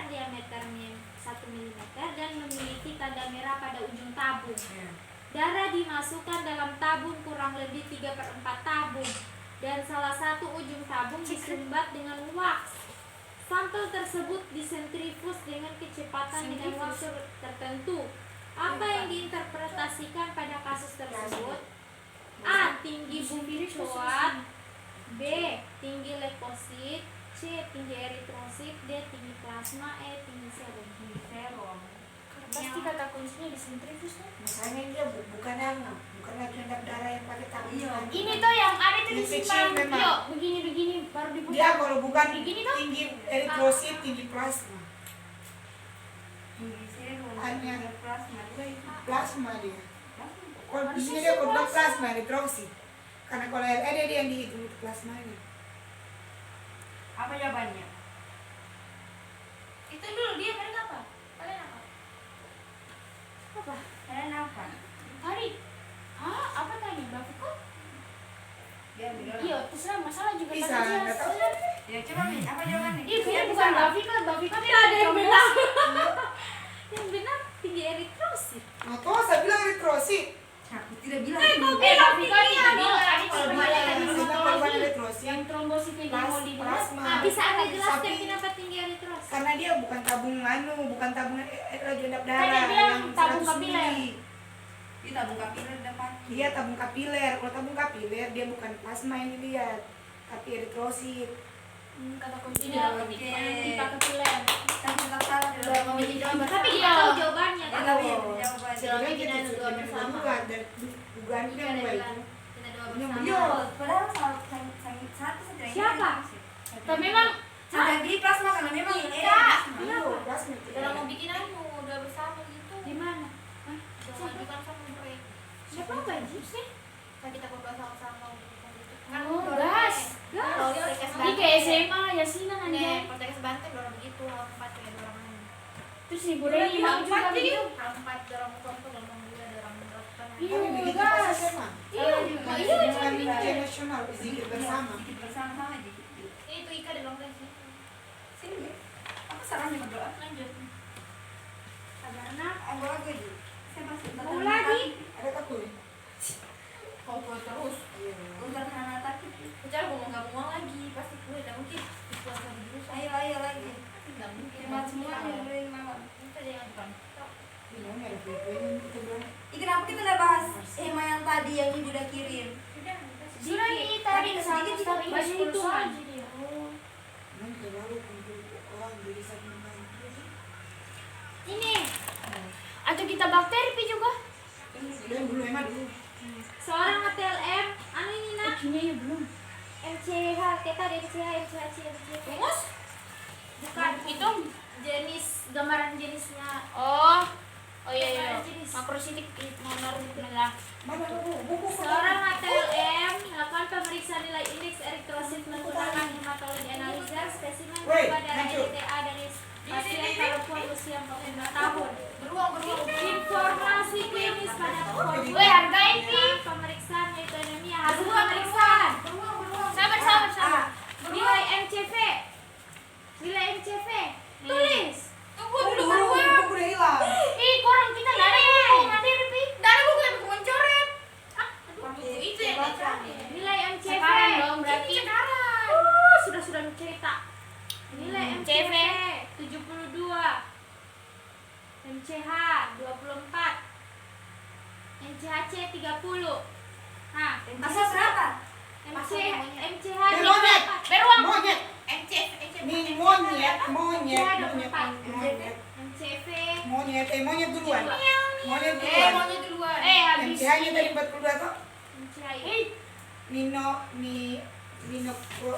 Speaker 3: diameternya 1 mm dan memiliki tanda merah pada ujung tabung. Darah dimasukkan dalam tabung kurang lebih 3/4 tabung dan salah satu ujung tabung disumbat dengan wax. Sampel tersebut disentrifus dengan kecepatan dengan waktu tertentu. Apa yang diinterpretasikan pada kasus tersebut? A. Tinggi bufit coat. B. Tinggi leukosit. C. Tinggi eritrosit. D. Tinggi plasma. E. Tinggi serum.
Speaker 2: Pasti kata kuncinya di sentrifus kan?
Speaker 1: Misalnya dia bukan lagi endap darah yang pakai tabung.
Speaker 4: Iya.
Speaker 2: Ini tuh yang ada tuh
Speaker 1: Ini
Speaker 2: disimpan.
Speaker 1: kecil memang.
Speaker 2: Yuk, begini baru diputar.
Speaker 1: Dia kalau bukan
Speaker 2: Begini tuh.
Speaker 1: tinggi eritrosit, tinggi plasma.
Speaker 4: tinggi serum
Speaker 1: Hanya.
Speaker 4: plasma
Speaker 1: Plasma dia. Kalau di sini dia kalau bilang plasma eritrosit. Karena kalau LED dia yang dihitung itu plasmanya.
Speaker 4: apa jawabannya
Speaker 5: Itu dulu dia mereka apa? Kalian apa?
Speaker 2: Apa?
Speaker 4: kalian apa
Speaker 2: Tadi. Apa tadi? Bafikot?
Speaker 4: dia bilang
Speaker 2: Iya, terserah masalah juga
Speaker 1: Bisa,
Speaker 2: tadi
Speaker 1: nggak tahu.
Speaker 4: ya coba Min, apa jawabannya
Speaker 2: Iya, kayaknya bukan Bafikot. Bafikot
Speaker 3: Tidak ada yang benar. Yang benar tinggi eritrosit.
Speaker 1: Nah, tuh saya bilang eritrosit.
Speaker 4: aku tidak bilang
Speaker 2: Bafikot itu
Speaker 3: tinggi
Speaker 2: bilang tadi
Speaker 1: Kalau
Speaker 2: sebenarnya
Speaker 1: dia
Speaker 2: tadi
Speaker 1: saya bilang kalau bukan
Speaker 2: histologi.
Speaker 1: eritrosit,
Speaker 2: Yang trombositnya dia mau dilihat.
Speaker 1: plasma.
Speaker 3: Nah, bisa Anda jelaskan
Speaker 1: Tapi-
Speaker 3: kenapa tinggi eritrosit?
Speaker 1: Karena dia bukan tabung bukan tabung lagi endap darah.
Speaker 2: dia bilang
Speaker 1: yang
Speaker 2: tabung
Speaker 1: 100
Speaker 2: kapiler.
Speaker 1: mili.
Speaker 4: dia tabung kapiler dapat
Speaker 1: Dia tabung kapiler. Kalau tabung kapiler dia bukan plasma yang dilihat, tapi eritrosit.
Speaker 2: Kata kuncinya
Speaker 4: Oke.
Speaker 2: pipa kapiler.
Speaker 4: kan kita salah
Speaker 2: Udah mau jadi jawaban.
Speaker 3: Tapi
Speaker 2: Iya.
Speaker 3: kita tahu jawabannya.
Speaker 4: dia
Speaker 3: Kan?
Speaker 4: tahu ya jawabannya
Speaker 5: Silahkan
Speaker 1: Jadi
Speaker 5: kita
Speaker 1: itu
Speaker 5: dua
Speaker 1: sebenarnya
Speaker 5: bersama.
Speaker 1: bukan, dan dugaan kita yang dua itu.
Speaker 5: Kita dua
Speaker 1: Yang
Speaker 5: bersama.
Speaker 4: yo padahal satu saja
Speaker 3: Siapa?
Speaker 2: Tapi memang
Speaker 4: Sampai beli plasma karena memang ini
Speaker 1: Iya, plasma.
Speaker 5: Dalam mau bikin udah bersama gitu.
Speaker 2: Di mana?
Speaker 5: Udah mengajukan sama proyek.
Speaker 2: Siapa Baji sih?
Speaker 5: Kan kita berdua sama-sama gitu. Kan
Speaker 2: Oh,
Speaker 5: dorong
Speaker 2: gas.
Speaker 5: proyek. Kalau podcast
Speaker 2: Ini kayak SMA Yasina
Speaker 5: Nih,
Speaker 2: anjay.
Speaker 5: podcast Banten dorong begitu, hal 4 kayak dorong ini.
Speaker 2: Terus Ibu Reni mau juga begitu.
Speaker 5: Hal 4 dorong kelompok, dorong juga dorong melakukan.
Speaker 2: Iya,
Speaker 1: Kami begitu
Speaker 2: gas.
Speaker 1: pas SMA.
Speaker 2: Iya,
Speaker 1: Kami
Speaker 2: iya,
Speaker 1: bukan ujian nasional, zikir bersama.
Speaker 4: Sedikit bersama-sama aja.
Speaker 5: Itu Ika dorong tes.
Speaker 4: Sini ya. Apa sarannya berdoa?
Speaker 5: Lanjut.
Speaker 2: Karena
Speaker 1: Aku lagi aja.
Speaker 4: Saya masih
Speaker 2: mau lagi.
Speaker 1: Ada takut.
Speaker 5: Kau terus.
Speaker 4: Untuk anak takut.
Speaker 5: Bicara nggak mau lagi, pasti gue tidak mungkin dikuas lagi dulu.
Speaker 4: Ayo lagi.
Speaker 5: Nggak mungkin.
Speaker 4: Terima semua yang malam.
Speaker 5: Kita jangan bukan.
Speaker 1: Gimana ada video-nya kita bilang.
Speaker 4: Ini kenapa kita udah bahas Hema yang tadi yang Ibu udah kirim?
Speaker 5: Sudah, kita
Speaker 2: Sudah ini tadi
Speaker 4: Sedikit,
Speaker 2: sama
Speaker 4: sedikit,
Speaker 2: story
Speaker 4: sedikit.
Speaker 2: itu
Speaker 4: Hitungan.
Speaker 2: aja dia. Oh.
Speaker 1: Nanti lalu kumpul orang beli satu main.
Speaker 2: Ini. Atau kita bakteri Pi juga?
Speaker 1: Belum emang dulu.
Speaker 3: Seorang ATLM, anu ini nak
Speaker 2: Kayaknya ya belum.
Speaker 3: MCH, kita ada MCH, MCHC, MCH.
Speaker 5: Mus?
Speaker 3: Bukan,
Speaker 2: Itu.
Speaker 3: jenis gambaran jenisnya.
Speaker 2: Oh. Oh iya iya.
Speaker 3: Gambaran jenis.
Speaker 2: Makrositik nomor lah.
Speaker 1: Mana buku?
Speaker 3: Seorang ATLM melakukan pemeriksaan nilai indeks eritrosit menggunakan hematologi analisa spesimen
Speaker 1: Woi,
Speaker 3: berupa darah
Speaker 1: lanjut.
Speaker 3: ETA dari pasien perempuan usia 45 tahun.
Speaker 5: Beruang.
Speaker 3: Informasi klinis pada korban.
Speaker 2: Woi, hargain Pi.
Speaker 3: Pemeriksaan yaitu anemia. Hasil pemeriksaan.
Speaker 2: Sabar.
Speaker 3: Nilai MCV. Nilai MCV. Tulis.
Speaker 5: Tunggu
Speaker 1: Buku
Speaker 5: dulu
Speaker 1: buku
Speaker 5: beruang.
Speaker 1: udah hilang.
Speaker 2: Ih, korang kita nggak ada buku mandiri Pi.
Speaker 5: Dari buku yang buku mencoret. Buku itu yang dicari.
Speaker 3: Nilai MCV.
Speaker 2: Sekarang dong berarti.
Speaker 5: Ini sekarang.
Speaker 3: Sudah mencerita. Nilai
Speaker 2: MCV.
Speaker 3: MCV 72. MCH 24. MCHC 30. Nah,
Speaker 4: Asal berapa?
Speaker 3: MCH
Speaker 1: Monyet.
Speaker 3: 24.
Speaker 1: Monyet.
Speaker 5: MCF.
Speaker 1: Nih monyet. Monyet duluan. Monyet duluan.
Speaker 5: Maunya duluan.
Speaker 2: Habis.
Speaker 1: MCH-nya tadi 42 kok.
Speaker 3: MCH.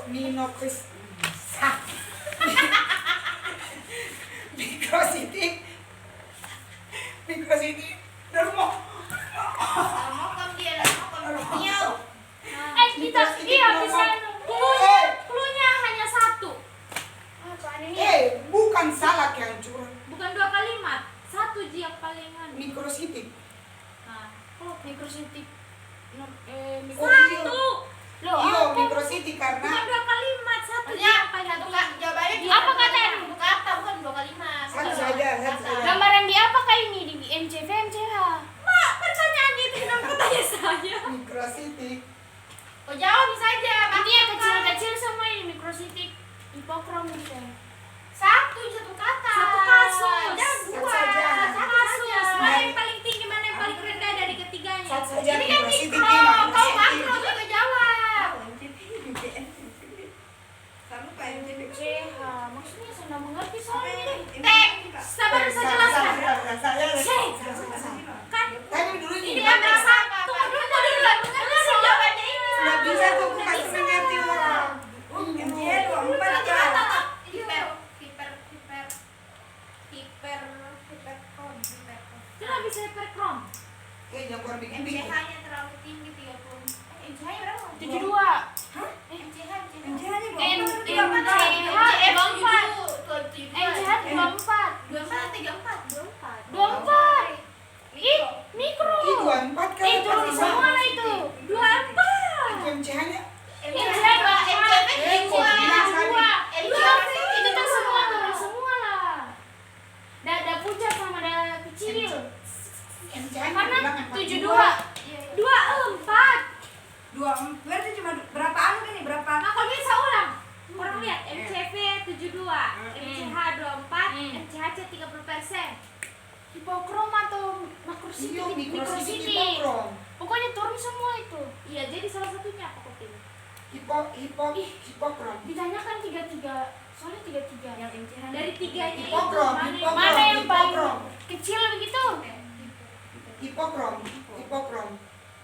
Speaker 1: Nino Chris. Mikrositik. Dermo.
Speaker 5: Mau kamu dia mau Miau.
Speaker 2: Kita iya bisa.
Speaker 3: Cluenya hanya satu.
Speaker 2: Apaan ini?
Speaker 1: Bukan salah yang curang.
Speaker 3: Bukan 2 kalimat. Satu ji yang paling anu.
Speaker 1: Mikrositik.
Speaker 3: Nah,
Speaker 2: Mikrositik.
Speaker 3: satu.
Speaker 2: Loh,
Speaker 1: Iya,
Speaker 2: apa?
Speaker 1: mikrositik
Speaker 3: Bukan
Speaker 1: karena
Speaker 3: 2 kalimat, satu ji
Speaker 5: Maksudnya
Speaker 3: yang paling
Speaker 5: satu
Speaker 3: anu.
Speaker 5: kak jawabannya
Speaker 2: Apa katanya?
Speaker 5: Satu kata bukan 2 kalimat.
Speaker 1: Satu saja, satu saja.
Speaker 2: Gambaran di apa kah ini? Di MCV, MCH?
Speaker 3: Mak, pertanyaannya itu kenapa tanya saya?
Speaker 1: mikrositik.
Speaker 5: Oh jawab saja.
Speaker 2: Ini yang kecil-kecil sama ini mikrositik. Hipokrom bisa.
Speaker 5: Satu kata.
Speaker 3: Satu kasus.
Speaker 5: Jangan
Speaker 1: Satu
Speaker 5: dua.
Speaker 1: saja.
Speaker 3: Satu kasus. Mana yang paling tinggi, mana yang paling rendah dari ketiganya?
Speaker 1: Satu saja
Speaker 3: Ini kan
Speaker 1: mikrositik
Speaker 3: mikro.
Speaker 1: ini
Speaker 3: Kau
Speaker 1: mikrositik.
Speaker 3: makro juga jawab.
Speaker 4: Kamu kayak MCP.
Speaker 2: MCH. Maksudnya saya nggak mengerti soalnya ini.
Speaker 3: Tek, sabar saya jelaskan. Kan
Speaker 1: Tanya dulu
Speaker 3: ini
Speaker 1: nih.
Speaker 3: ambil satu. Tunggu dulu lah. Mengerti jawabannya ini.
Speaker 1: Nggak bisa tuh kasih mengerti orang.
Speaker 4: MCH 24 ya.
Speaker 3: Kenapa bisa hiperkrom?
Speaker 1: Jangan kurang bikin bingung.
Speaker 5: MCH-nya terlalu tinggi 30. MCH-nya berapa?
Speaker 2: 72.
Speaker 5: MCH.
Speaker 4: MCH-nya
Speaker 2: MCH
Speaker 5: 24.
Speaker 2: 24. MCH 24.
Speaker 5: 24.
Speaker 2: 24. Ih, mikro.
Speaker 1: Ih, 24 kan.
Speaker 2: Turun semua lah itu. 24.
Speaker 1: MCH-nya.
Speaker 2: MCH 2. Itu kan semua turun semua lah. Dada pucat sama dada kecil.
Speaker 1: MCH-nya
Speaker 2: Karena
Speaker 1: bilang
Speaker 2: 72.
Speaker 3: 24.
Speaker 4: Berarti cuma berapa anu kan nih? Berapa?
Speaker 3: Nah, kalau bisa ulang. Orang lihat MCV 72, MCH 24, MCHC 30%.
Speaker 2: Hipokrom atau makrositik?
Speaker 1: Iya, mikrositik
Speaker 2: Mikrositik.
Speaker 1: hipokrom.
Speaker 2: Pokoknya turun semua itu.
Speaker 3: Iya, jadi salah satunya apa kok pilih?
Speaker 1: Hipokrom.
Speaker 2: Ditanyakan 33. Soalnya 33.
Speaker 4: Yang MCH
Speaker 3: Dari tiganya itu
Speaker 1: Hipokrom,
Speaker 3: mana yang
Speaker 1: hipokrom.
Speaker 2: Mana yang paling
Speaker 1: Hipokrom.
Speaker 2: kecil begitu?
Speaker 1: Hipokrom.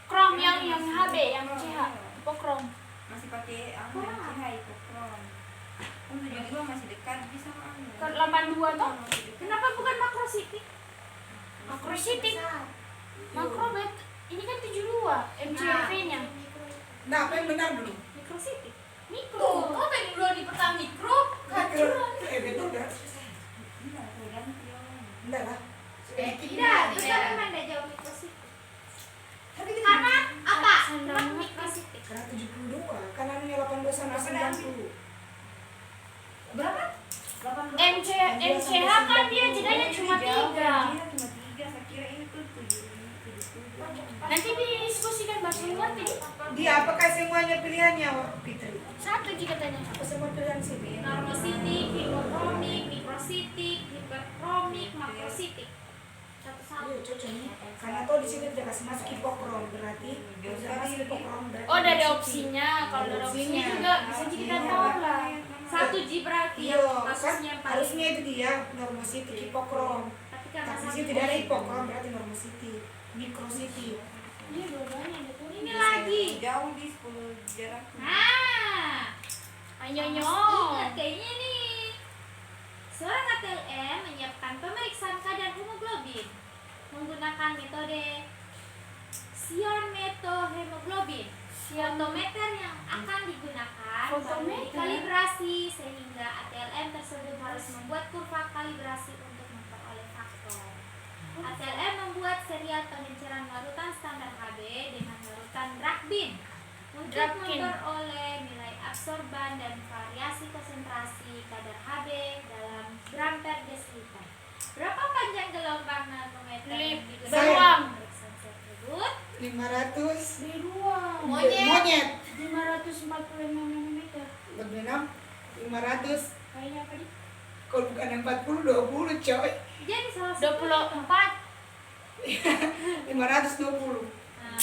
Speaker 2: Krom yang HB, yang CH. Hipokrom.
Speaker 4: masih pakai MCH itu kron. Kan 72 85 masih dekat bisa sama Anu.
Speaker 2: Ke 82 toh?
Speaker 4: Masih dekat.
Speaker 3: Kenapa bukan Makro City?
Speaker 2: Makro City. Makrobet ini kan 72 MCV-nya.
Speaker 1: Nah, apa yang benar dulu?
Speaker 3: Mikro City.
Speaker 2: Mikro.
Speaker 5: Tuh, kok tadi dulu di pertama mikro?
Speaker 1: Betul udah.
Speaker 4: Enggak, kalau ganti orang.
Speaker 1: Enggak lah.
Speaker 3: Tidak, terus kenapa Anda jawab Mikro City?
Speaker 1: Tapi kan
Speaker 3: Karena apa?
Speaker 2: Sandal
Speaker 3: Kenapa
Speaker 2: Mikro
Speaker 3: Mikro City?
Speaker 1: karena 72, kan anunya 18 sampai 90.
Speaker 4: Berapa? 80.
Speaker 2: MCH kan dia jedanya cuma 3.
Speaker 4: Iya, cuma 3. Saya kira ini tuh 77.
Speaker 2: Nanti didiskusikan bahasa ngerti.
Speaker 1: Dia apakah semuanya pilihannya, Fitri?
Speaker 2: Satu jika tanya.
Speaker 1: Apa semua pilihan sini?
Speaker 3: Normositik, hipokromik, mikrositik, hiperkromik, makrositik. Satu-satu.
Speaker 1: Iya, cocok nih. Karena tuh di sini tidak kasih masuk hipokrom, berarti tidak masuk hipokrom. berarti
Speaker 2: Oh, dari
Speaker 1: masuk
Speaker 2: opsinya. Kalau dari opsinya
Speaker 1: Opsinya.
Speaker 2: juga bisa kita tahu lah.
Speaker 3: 1G berarti
Speaker 1: Iya,
Speaker 3: yang
Speaker 1: kan
Speaker 3: kasusnya yang paling.
Speaker 1: harusnya itu dia normositik hipokrom.
Speaker 3: Tapi kan
Speaker 1: Tapi di
Speaker 3: masalah
Speaker 1: sini tidak ada hipokrom, berarti normositik, mikrositik.
Speaker 2: Iya, dua-duanya ada tuh.
Speaker 3: Ini lagi.
Speaker 4: Jauh di 10 jarak.
Speaker 3: Nah,
Speaker 2: Ayo
Speaker 3: ingat kayaknya nih. Seorang ATLM menyiapkan pemeriksaan kadar hemoglobin menggunakan metode siometrohemoglobin. Fotometer yang akan digunakan
Speaker 2: Fotometer?
Speaker 3: kalibrasi sehingga ATLM tersebut harus membuat kurva kalibrasi untuk memperoleh faktor. ATLM membuat serial pengenceran larutan standar HB dengan larutan Drakbin untuk
Speaker 2: Drakbin.
Speaker 3: memperoleh nilai absorban dan variasi konsentrasi kadar HB dalam gram per desiliter. Berapa panjang gelombang nanometer yang digunakan
Speaker 2: Beruang.
Speaker 3: pemeriksaan tersebut?
Speaker 1: 500
Speaker 2: Beruang.
Speaker 1: monyet.
Speaker 2: 546 nanometer.
Speaker 1: Lebih 6 500.
Speaker 2: Kayaknya apa nih?
Speaker 1: Kalau bukan 40 20 coy.
Speaker 3: Jadi salah satu
Speaker 2: 24.
Speaker 1: 520.
Speaker 3: Nah,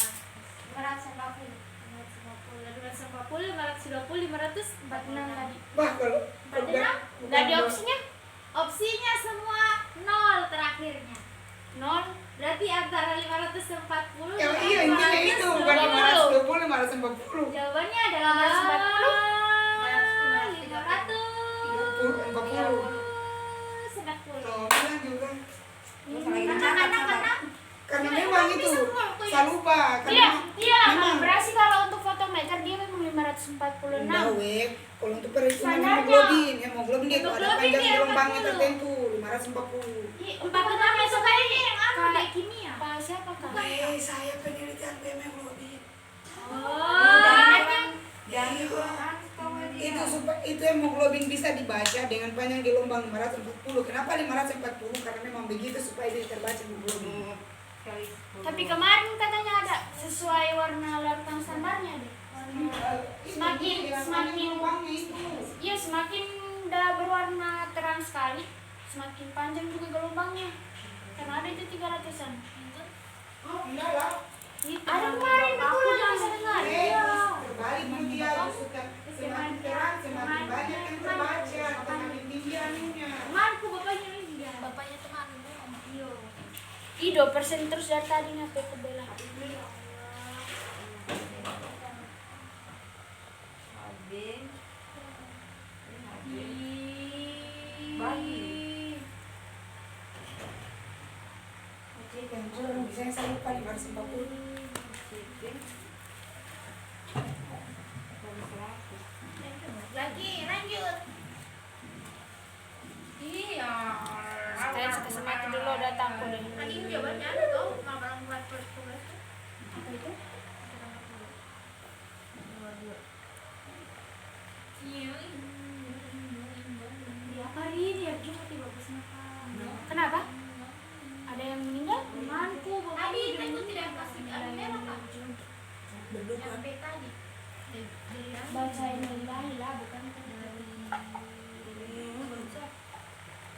Speaker 3: 550, 546
Speaker 2: tadi.
Speaker 1: Wah, kalau bukan
Speaker 2: Nggak ada opsinya?
Speaker 3: Opsinya semua 0 terakhirnya.
Speaker 2: 0.
Speaker 3: Berarti antara 540
Speaker 1: Ya,
Speaker 3: dan
Speaker 1: iya intinya itu bukan 520 540.
Speaker 3: Jawabannya adalah 540.
Speaker 1: Tuh, bilang juga.
Speaker 3: Karena
Speaker 1: Karena memang itu saya lupa
Speaker 2: Iya, iya.
Speaker 1: memang
Speaker 2: Kalibrasi kalau untuk fotometer dia memang 546.
Speaker 1: Enggak, weh. Kalau untuk perhitungan
Speaker 2: Standarnya.
Speaker 1: hemoglobin dia tuh ada
Speaker 3: Hemoglobin
Speaker 1: panjang
Speaker 3: dia
Speaker 1: gelombangnya
Speaker 3: 40.
Speaker 1: tertentu 540.
Speaker 2: Iya,
Speaker 3: 46 itu kayaknya yang anu
Speaker 2: Kak-
Speaker 3: deh kimia.
Speaker 2: Pak siapa kak?
Speaker 1: Saya penelitian hemoglobin.
Speaker 3: Oh,
Speaker 4: Jangan kurang tahu dia.
Speaker 1: Itu hemoglobin bisa dibaca dengan panjang gelombang 540. Kenapa 540? Karena memang begitu supaya dia terbaca hemoglobin.
Speaker 4: Sekali 10.
Speaker 2: Tapi kemarin katanya ada sesuai warna larutan standarnya deh. Semakin
Speaker 1: gelombangnya itu.
Speaker 2: Iya, semakin udah berwarna terang sekali, semakin panjang juga gelombangnya. Karena ada itu 300-an.
Speaker 1: Oh, enggak lah.
Speaker 2: Ada kemarin betul yang bisa dengar. Iya.
Speaker 1: Terbalik dulu dia suka semakin terang semakin banyak yang terbaca, semakin tinggi anunya.
Speaker 3: temanku bapaknya ini dia.
Speaker 5: Bapaknya temanmu.
Speaker 3: Iyo.
Speaker 2: Ih, 2% terus dari tadi ngapain ke bela.
Speaker 4: HB.
Speaker 1: Oke, dan juga misalnya saya lupa 540.
Speaker 5: Lagi lanjut. Iya.
Speaker 2: Saya suka semati dulu datang aku deh.
Speaker 5: Tadi ini jawabannya ada tuh, magang buat tugas.
Speaker 2: Apa itu?
Speaker 5: Iya.
Speaker 3: Dia apa ini ya cuma bagusnya Kak.
Speaker 2: Kenapa? Ada yang meninggal?
Speaker 3: Temanku
Speaker 5: Tadi
Speaker 3: bapaknya
Speaker 5: itu tidak kasih anu merah Kak.
Speaker 1: Berdoa.
Speaker 5: Sampai tadi. Dari
Speaker 2: Baca inilah lah, bukan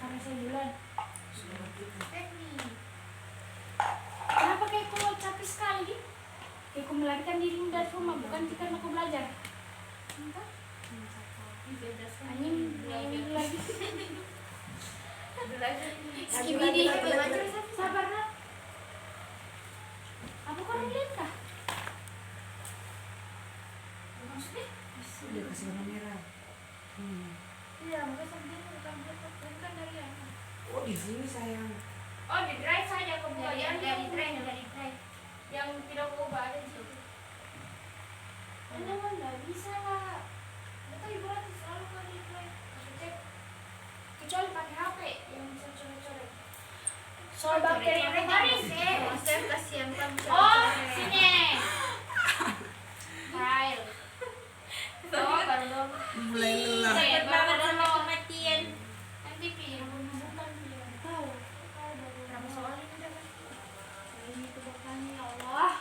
Speaker 2: karena saya duluan.
Speaker 5: teknik.
Speaker 2: Kenapa kayak kau capek sekali? Kayak kau melarikan dirimu dari rumah, bukan karena kau belajar. Anjing, ini lagi. Skibidi. Sabar nak. Apa kau lihat kah?
Speaker 1: Dia kasih warna merah.
Speaker 2: Iya, makanya
Speaker 1: sini sayang.
Speaker 2: Oh, di drive saja kebuka.
Speaker 3: Dari drive.
Speaker 2: Yang tidak keubah ada di situ. Anda mah nggak bisa lah. Itu ibaratnya selalu kalau di drive. Aku cek. Kecuali pakai HP yang bisa coret-coret. Soal bakteri yang kemarin sih.
Speaker 3: Saya kasihan kan.
Speaker 2: Oh, sini. File. Oh, pardon.
Speaker 1: Mulai lelah.
Speaker 3: Saya banget sama kematian.
Speaker 2: MTV yang bukan dia. Tahu. Berapa soal ini dah? Ini kebukannya ya Allah.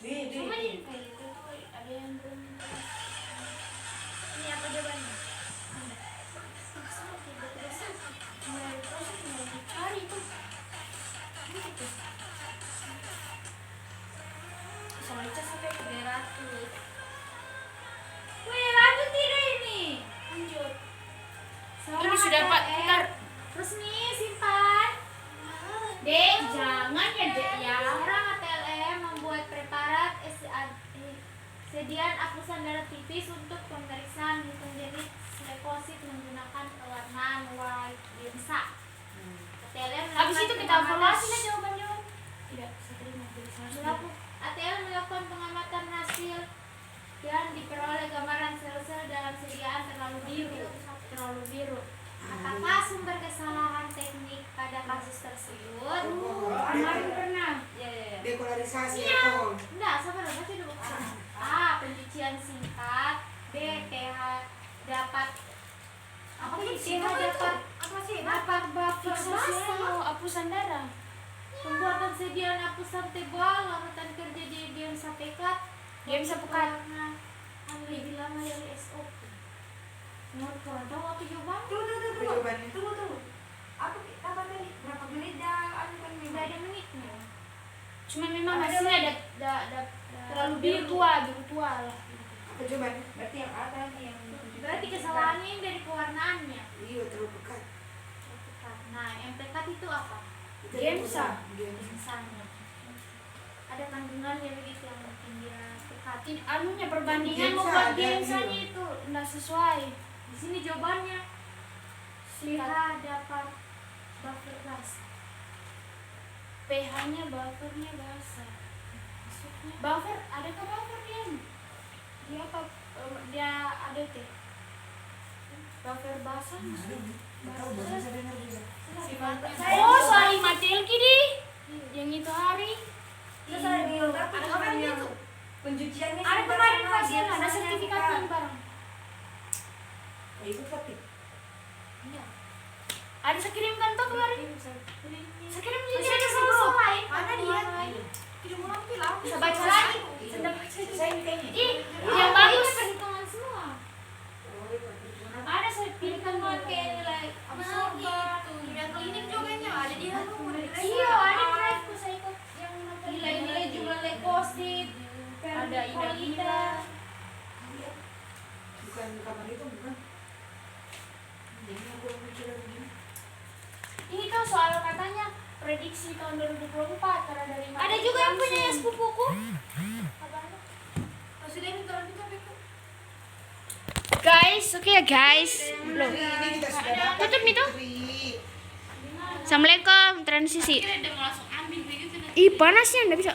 Speaker 2: Cuma di file itu tuh ada yang belum.
Speaker 3: Ini apa jawabannya?
Speaker 2: Mulai proses mulai dicari tuh. Gitu. Soalnya sampai 300.
Speaker 3: Wih, lanjut tidak ini?
Speaker 2: Lanjut.
Speaker 3: Seorang
Speaker 2: Ini sudah Pak
Speaker 3: ATM.
Speaker 2: Tikar.
Speaker 3: Terus nih simpan.
Speaker 2: Dek, jangan ya Dek ya.
Speaker 3: Seorang ATLM membuat preparat sediaan apusan darah tipis untuk pemeriksaan hitung jari leukosit menggunakan pewarnaan white lensa. ATLM
Speaker 2: Habis itu kita evaluasi lah jawaban. Tidak, saya terima
Speaker 3: ATL melakukan pengamatan hasil dan diperoleh gambaran sel-sel dalam sediaan terlalu biru. Apakah sumber kesalahan teknik pada kasus tersebut?
Speaker 2: Kemarin pernah.
Speaker 3: Ya.
Speaker 1: Dekolarisasi
Speaker 3: Iya.
Speaker 1: alkohol.
Speaker 3: Enggak, sabar baca dulu. A. Pencucian singkat. B. pH dapat apa sih? pH dapat
Speaker 4: Apa sih?
Speaker 3: dapat buffer
Speaker 2: Fiksasi
Speaker 3: basah.
Speaker 2: apusan darah.
Speaker 3: Pembuatan sediaan apusan tebal, larutan kerja di diamsa pekat.
Speaker 2: Dia bisa pekat.
Speaker 3: Warna lebih lama dari SOP. Menurut kurang tahu apa jawaban?
Speaker 4: Tunggu.
Speaker 1: Jawabannya.
Speaker 4: Tunggu. Apa tadi? Berapa menit dah?
Speaker 3: Tidak ada menitnya.
Speaker 2: Cuma memang
Speaker 4: Ada
Speaker 2: hasilnya
Speaker 3: terlalu
Speaker 2: biru tua lah.
Speaker 1: Apa jawabannya?
Speaker 4: Berarti yang A tadi yang
Speaker 3: Berarti kesalahannya yang dari pewarnaannya.
Speaker 1: Iya, terlalu pekat.
Speaker 3: Nah, yang pekat itu apa?
Speaker 1: Itu
Speaker 2: Gemsa.
Speaker 3: Misalnya ada kandungannya begitu yang bikin dia pekat.
Speaker 2: Anunya perbandingan
Speaker 1: Gemsa,
Speaker 2: membuat
Speaker 1: ada
Speaker 2: gensanya
Speaker 1: biru.
Speaker 2: itu enggak sesuai.
Speaker 3: Di sini jawabannya pH dapat buffer gas.
Speaker 2: pH-nya buffernya basah. Maksudnya buffer, adakah buffer dia? Dia apa? Dia ada teh. Buffer basah maksudnya.
Speaker 1: Tahu baru saya dengar juga.
Speaker 2: Oh, soal material kini. Yang itu hari.
Speaker 4: Terus ada di lengkap
Speaker 3: Ada
Speaker 4: cuma
Speaker 3: apa
Speaker 4: yang
Speaker 3: itu?
Speaker 4: pencuciannya
Speaker 2: Ada
Speaker 4: sebentar
Speaker 2: kemarin
Speaker 4: sama
Speaker 2: pasien ada
Speaker 4: biasanya
Speaker 2: sertifikatnya
Speaker 4: kita-
Speaker 2: barang.
Speaker 1: Oh, itu pati.
Speaker 3: Iya.
Speaker 2: Ada saya kirimkan tuh kemarin. Saya kirim jadi ada
Speaker 3: Sama lain.
Speaker 4: Mana dia?
Speaker 5: Tidak mau bilang.
Speaker 2: Bisa baca lagi.
Speaker 1: Sudah baca itu saya mikirnya.
Speaker 2: Ih, yang bagus.
Speaker 3: Perhitungan semua.
Speaker 1: Oh, iya, perhitungan.
Speaker 2: Ada saya pilihkan
Speaker 3: Perhitungan
Speaker 2: dulu.
Speaker 3: kayak nilai absorban.
Speaker 5: Kimia klinik juga nya ada di halaman.
Speaker 2: Iya, ada drive saya ikut yang
Speaker 3: Nilai-nilai jumlah leukosit.
Speaker 2: Ada
Speaker 3: Ida.
Speaker 1: Bukan kamar itu, bukan. Jadi aku mikir begini.
Speaker 2: Ini kan soal katanya prediksi tahun 2024 karena dari
Speaker 3: Ada juga yang punya ya sepupuku.
Speaker 5: Sudah ini terlalu tapi
Speaker 2: Guys, oke ya guys. Belum.
Speaker 1: Ini kita sudah dapat.
Speaker 2: Tutup nih tuh.
Speaker 1: Tri.
Speaker 2: Assalamualaikum transisi.
Speaker 5: kira dia mau langsung ambil begitu.
Speaker 2: Ih, panasnya enggak bisa.